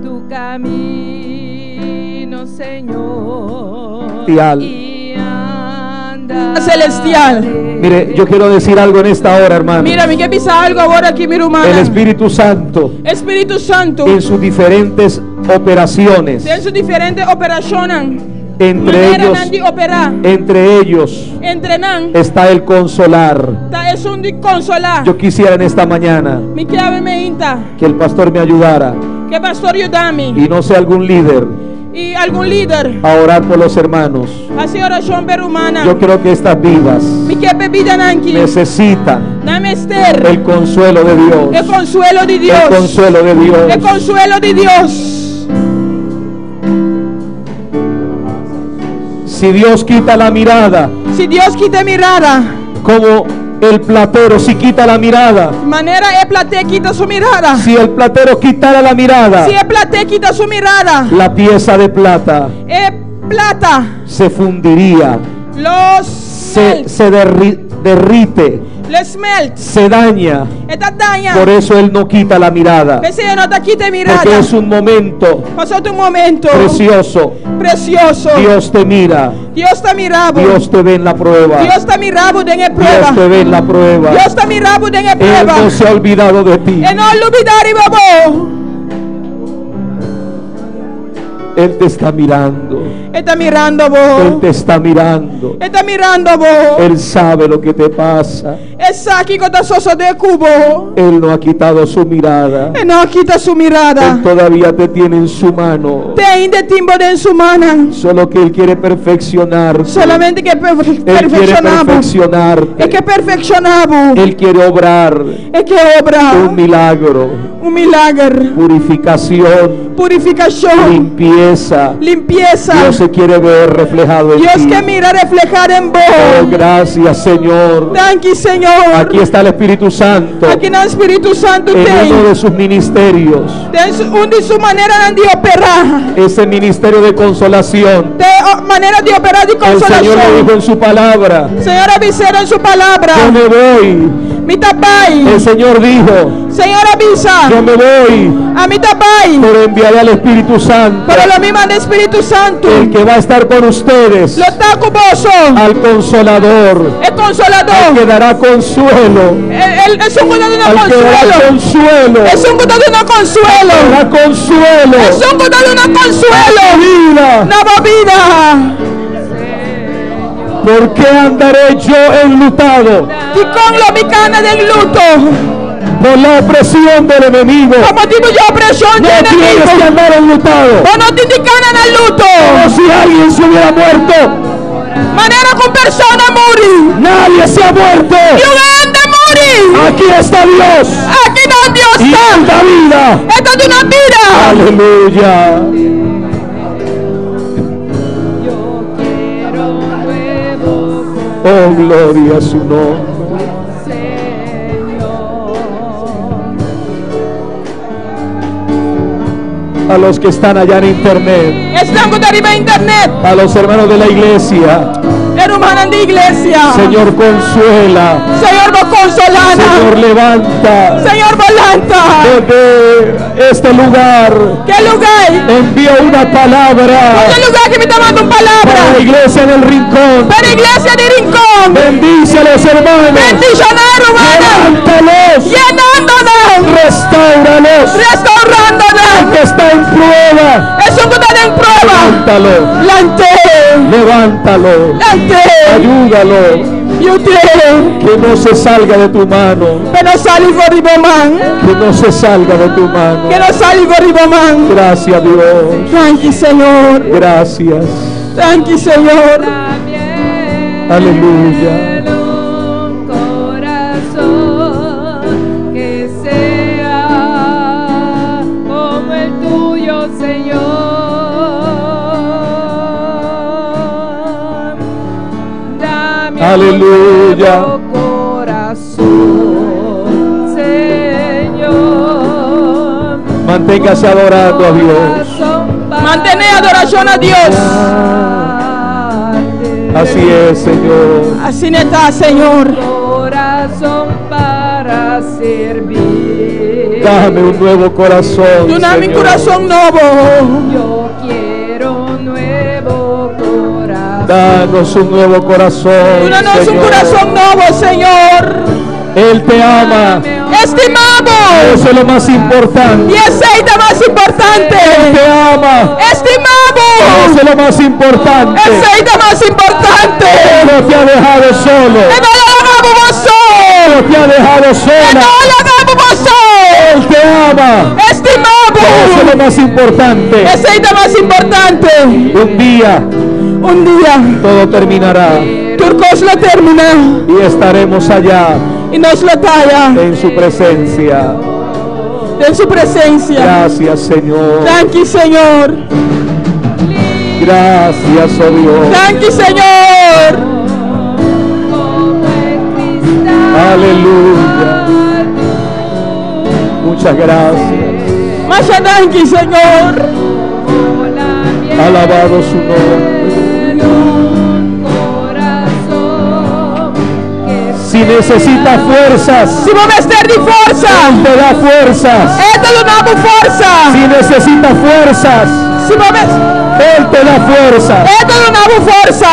tu camino, Señor. Y anda celestial. Mire, yo quiero decir algo en esta hora, hermano. Mira, mi que pisa algo ahora aquí, mi hermana. El Espíritu Santo, Espíritu Santo, en sus diferentes operaciones, en sus diferentes operaciones, entre ellos entrenan, está el consolar. es un consolar. Yo quisiera en esta mañana Mi que me inta, que el pastor me ayudara, que pastor ayudame, y no sé, algún líder, y algún líder, a orar por los hermanos. así oración perumana. Yo creo que estas vidas Mi que bebida nanki, necesitan dame ester, el consuelo de Dios. el consuelo de Dios, El consuelo de Dios. el consuelo de Dios. Si Dios quita la mirada, Si Dios quita mirada, como el platero, si quita la mirada, manera el plate quita su mirada. si el platero quitara la mirada, Si el plate quita su mirada, la pieza de plata el plata, se fundiría, los se derrite, les melt, se daña. esta daña. Por eso Él no quita la mirada, Ese no te quite mirada. porque es un momento Pasó tu momento precioso. precioso. Dios te mira, Dios te miraba. Dios te ve en la prueba, Dios te miraba en el prueba. Dios te ve en la prueba. Dios te miraba en el Él prueba. no se ha olvidado de ti. Y no olvidar y babo. Él te está mirando. Está mirando Él vos. te está mirando. Está mirando vos. Él sabe lo que te pasa. Esa aquí con soso de cubo. Él no ha quitado su mirada. Y no quita su mirada. Él todavía te tiene en su mano. Te inde timbo de en su mano. Solo que Él quiere perfeccionar. Solamente que Él quiere perfeccionamos. perfeccionarte. Es que perfeccionamos. Él quiere obrar Es que obra un milagro, un milagro. purificación, Purificación. limpieza. Limpieza. Dios se quiere ver reflejado en Dios ti. que mira reflejar en Oh, vos. gracias, Señor. Thank you, Señor. Aquí está el Espíritu Santo Aquí en el Espíritu Santo en uno tem. de sus ministerios. De su manera de operar. Ese ministerio de consolación. De manera de operar de El Señor le consolación. dijo en su palabra: Señor avisera en su palabra. yo me voy. Mi tapai. El Señor dijo: Señor avisa. yo me voy, A mi tapai. pero enviaré al Espíritu Santo, Pero lo mismo del Espíritu Santo. el que va a estar con ustedes, Lo está cuboso. al Consolador, El al consolador. que dará consuelo, Es un cuidado de al que dará consuelo. consuelo, Es un cuidado de consuelo. dará consuelo, Es un cuidado de consuelo. vida. Nueva vida. ¿Por qué andaré yo enlutado Y con lo mi cana del luto. por la opresión del enemigo? Como digo yo, opresión No de tienes que enemigo. andar enlutado, O no te cana en el luto. como si alguien se hubiera muerto. Manera con persona morir. Nadie se ha muerto. Y un ente morir. Aquí está Dios Aquí no Dios y está. esta vida. Esto es una vida. Aleluya. Oh, gloria a su nombre. A los que están allá en internet, Están con arriba de internet. a los hermanos de la iglesia, Hermana de iglesia. Señor, consuela. Señor, no consolana. Señor, levanta. Señor, volanta. Desde este lugar ¿Qué lugar? envía una palabra ¿Qué lugar que me está dando para la palabra? iglesia en el rincón. Para iglesia de rincón. Bendice a los hermanos. Bendicionar, hermana. Levántalos. Llenándonos. Restáuralos. Restaurándonos. Que está en prueba. Es un cuidado en prueba. Levántalo. Lante. Levántalo. Lante. Ayúdalo. Y usted. Que no se salga de tu mano. Que no salga goribomán. Que no se salga de tu mano. Que no salga goribomán. Gracias, Dios. Thank you, Señor. Gracias. Thank you, Señor. Aleluya. Corazón que sea Aleluya. nuevo corazón, Señor. Manténgase adorando a Dios. Mantener adoración a Dios. Así es, Señor. Así está, Señor. Corazón para servir. Dame un nuevo corazón, Tú dame un Señor. corazón nuevo. Yo quiero un nuevo corazón. Danos un nuevo corazón, Tú danos un Señor. corazón nuevo, Señor. Él te ama. Estimado. Eso es lo más importante. Y ese es lo más Él importante. te ama. Estimado. Eso es lo más importante. Ese es lo más importante. Él no te ha dejado solo. Que no lo hagamos vos. No te ha dejado Que sola. no lo hagamos vos. Él te ama. Estimado. Eso es lo más importante. Ese es lo más importante. Un día Un día, todo terminará Turcos lo termina y estaremos allá y nos lo talla en su presencia. en su presencia. Gracias, Señor. Thank you, Señor. Gracias, oh Dios. Thank you, Señor. Aleluya. Muchas gracias. Muchas thank you, Señor. Alabado su nombre. Si necesitas fuerzas, Si vos me estás de fuerza, te da fuerzas. esto lo damos fuerza. Si necesitas fuerzas, Si vos me, Él te da fuerzas. esto lo damos fuerza.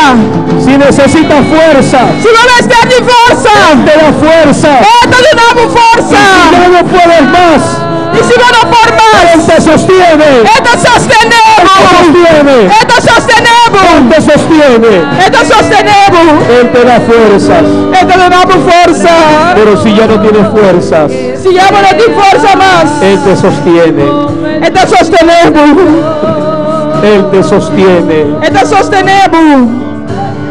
Si necesitas fuerzas, Si vos me estás de fuerza, te da fuerza. esto lo damos Si fuerza. ya no puedes más, Y si vos no por Él más, te sostiene. esto Te sostenemos. sostiene. Esto sostenemos. Él te sostiene. Esto sostenemos. Él te da fuerzas. Esto le damos fuerza. Pero si ya no tienes fuerzas, Si ya no te fuerza más, Él te sostiene. esto sostenemos. Él te sostiene. Esto sostenemos.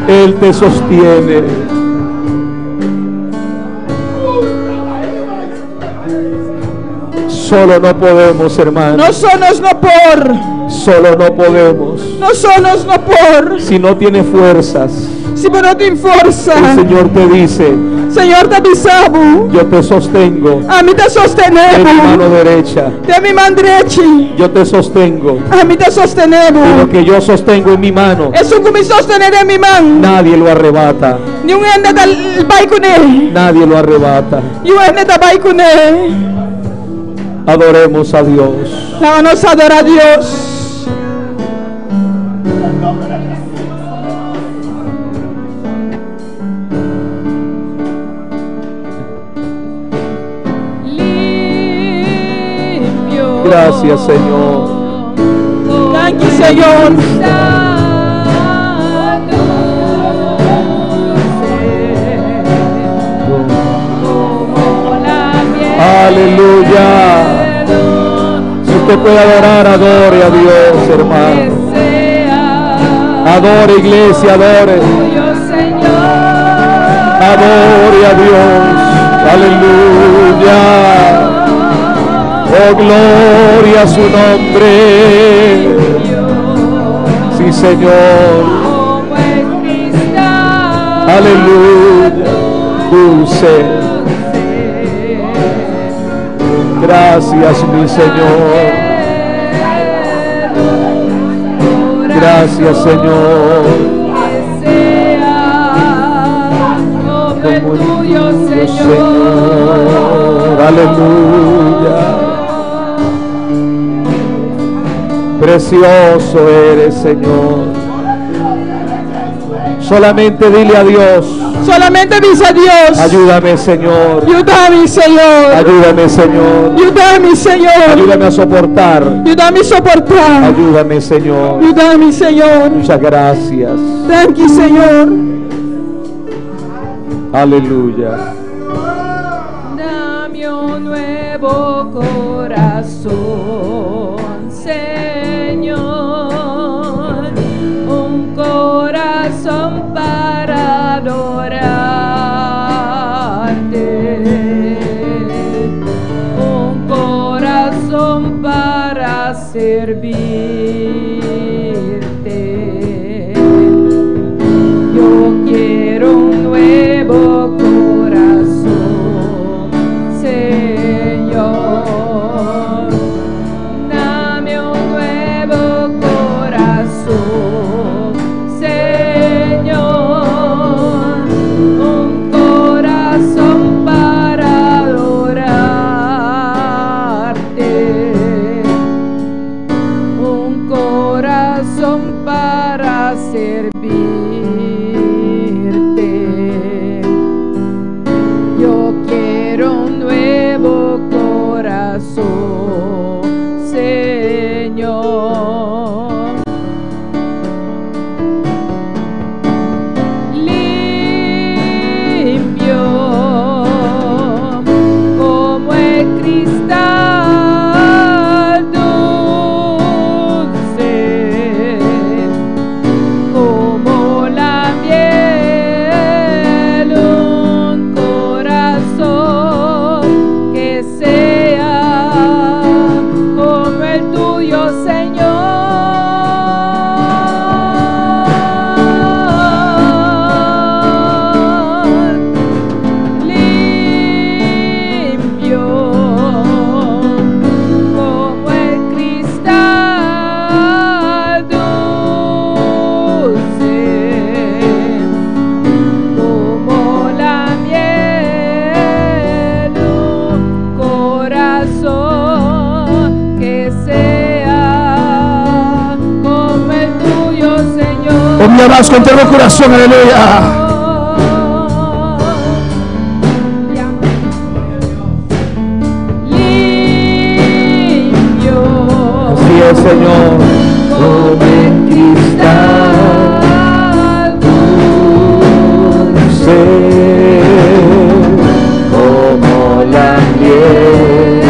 Él te sostiene. Solo no podemos, hermano. No somos no por. Solo no podemos. No somos no por. Si no tienes fuerzas, Si vos no tienes fuerza, el Señor te dice, Señor te avisamos. yo te sostengo A mí te de mi mano sostenemos. derecha. De mi mano derecha. Yo te sostengo. A mí te Y lo sostenemos. que yo sostengo en mi mano, Eso que me sostener de mi mano. nadie lo arrebata. Ni un ende del baikune. Nadie lo arrebata. Y un ende del baikune. Adoremos a Dios. La vamos a adorar a Dios. Gracias, Señor. Thank you, Señor. Aleluya. Si usted puede adorar, adore a Dios, hermano. Adore, iglesia, adore. Adore a Dios. Aleluya. Oh, gloria a su nombre. Sí, Señor. Aleluya. Dulce. Gracias, mi Señor. Gracias, Señor. Como el tuyo, Señor. Aleluya. Precioso eres, Señor. Solamente dile a Dios, Solamente dice a Dios. ayúdame, Señor. Ayúdame, Señor. Ayúdame, Señor. Ayúdame, Señor. Ayúdame a soportar. Ayúdame a soportar. Ayúdame, Señor. Ayúdame, Señor. Muchas gracias. Thank you, Señor. Aleluya. Dame un nuevo corazón, Señor, un corazón para adorarte, un corazón para servirte. Yo quiero un nuevo Un día más con todo el corazón, aleluya. Así es, Señor. Como en cristal Dulce como la miel.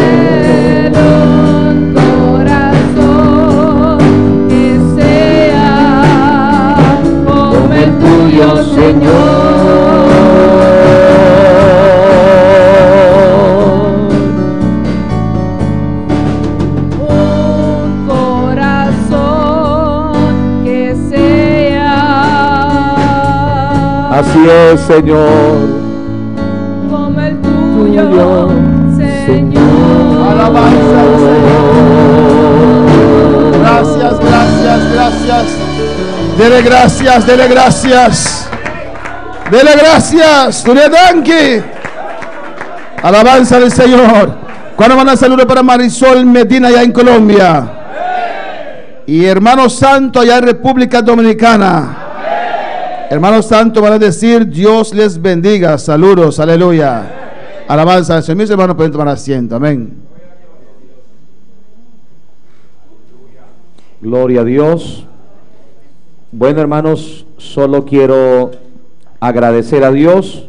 un corazón que sea como el tuyo, Señor. Un corazón que sea Así es, Señor. como el tuyo, Señor. Alabanza al Señor. Gracias, gracias, gracias. Dele gracias, dele gracias. Dele gracias. Turedanki. Alabanza del Señor. ¿Cuándo van a saludar para Marisol Medina allá en Colombia? Y hermano Santo allá en República Dominicana. Hermanos santos van a decir: Dios les bendiga. Saludos, aleluya. Alabanza al Señor. Mis hermanos pueden tomar asiento. Amén. Gloria a Dios. Bueno, hermanos, solo quiero agradecer a Dios